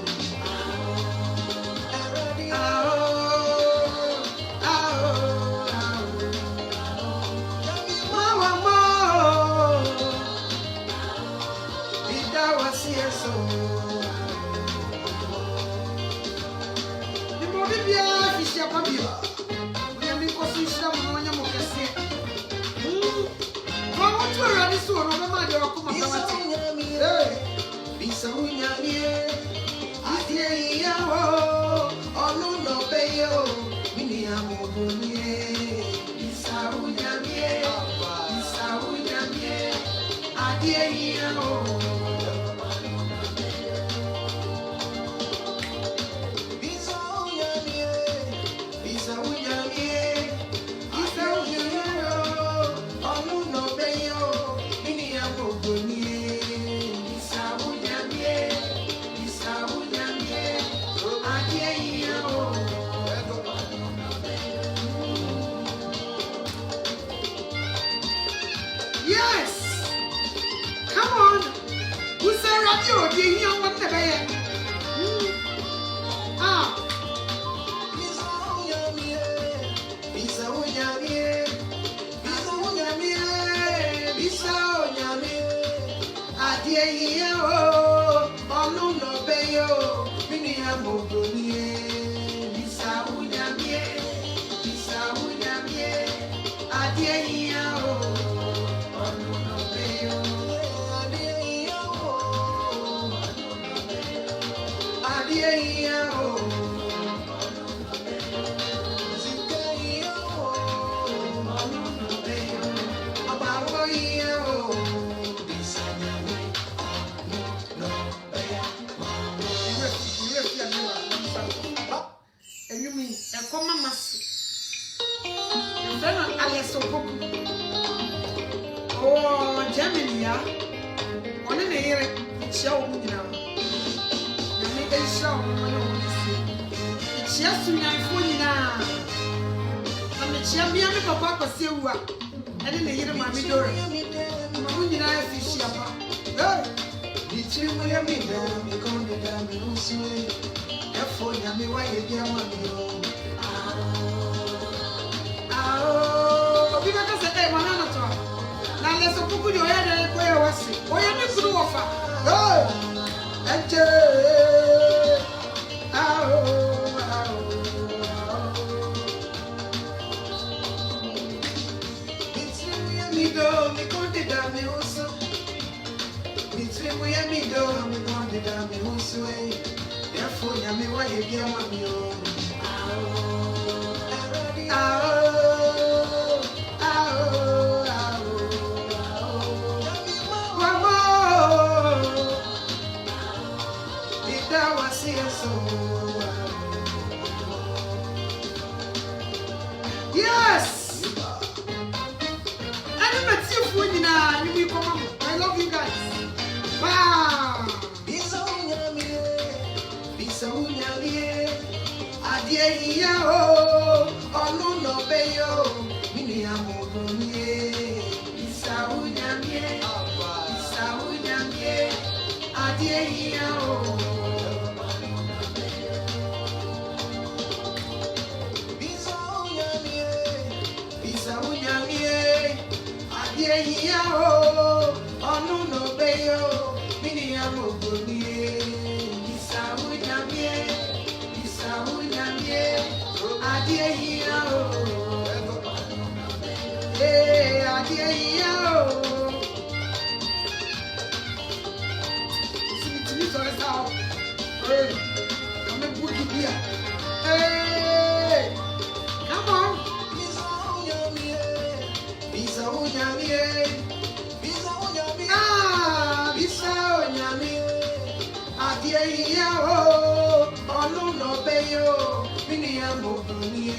oh, oh no beyo, mini amobuni,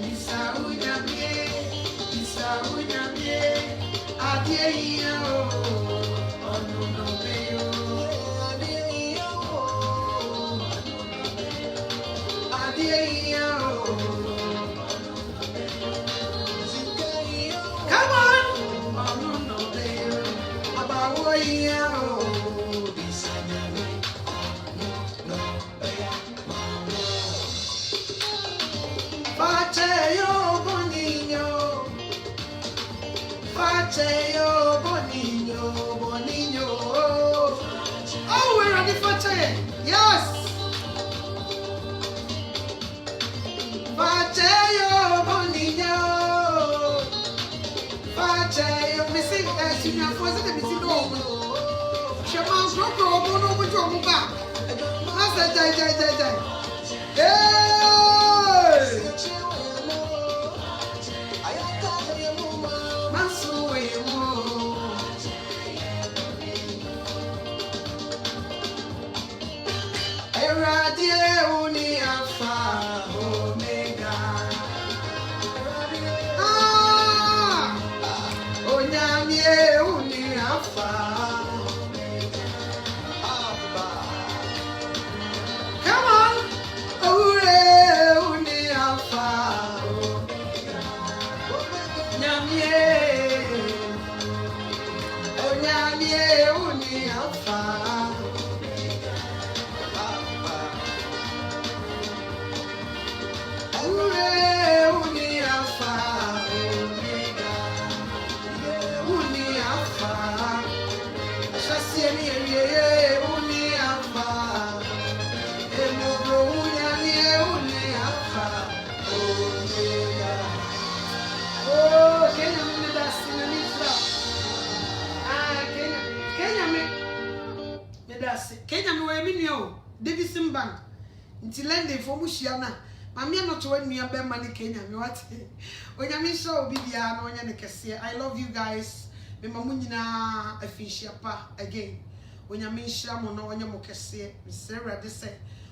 bisa unyamie, adie oh no beyo, adie come on, oh no beyo, abawo Fateo Boninho. Oh, we're on the Fate. Yes. Fateo Boninho. Fateo, missing as you have was it missing over. Shaman's rock over with your back. Master Jai. Hey! Kenya no eminio Davidson Bank until lende for mushiana mamia no to when me be money Kenya me what onya me show bibia no onya ne kese. I love you guys me mamu nyina afishia pa again onya me nhira mo no onya mo kese me sere de se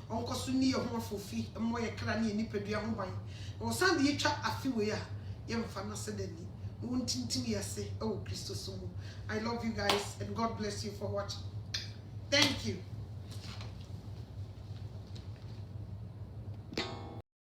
onko so ni ye ho afofi mo ye kra ne nipadua ho ban o san de yetwa afi we a ye mfa na se dani wontintim yese e wo Christo so. I love you guys and God bless you for watching. Thank you.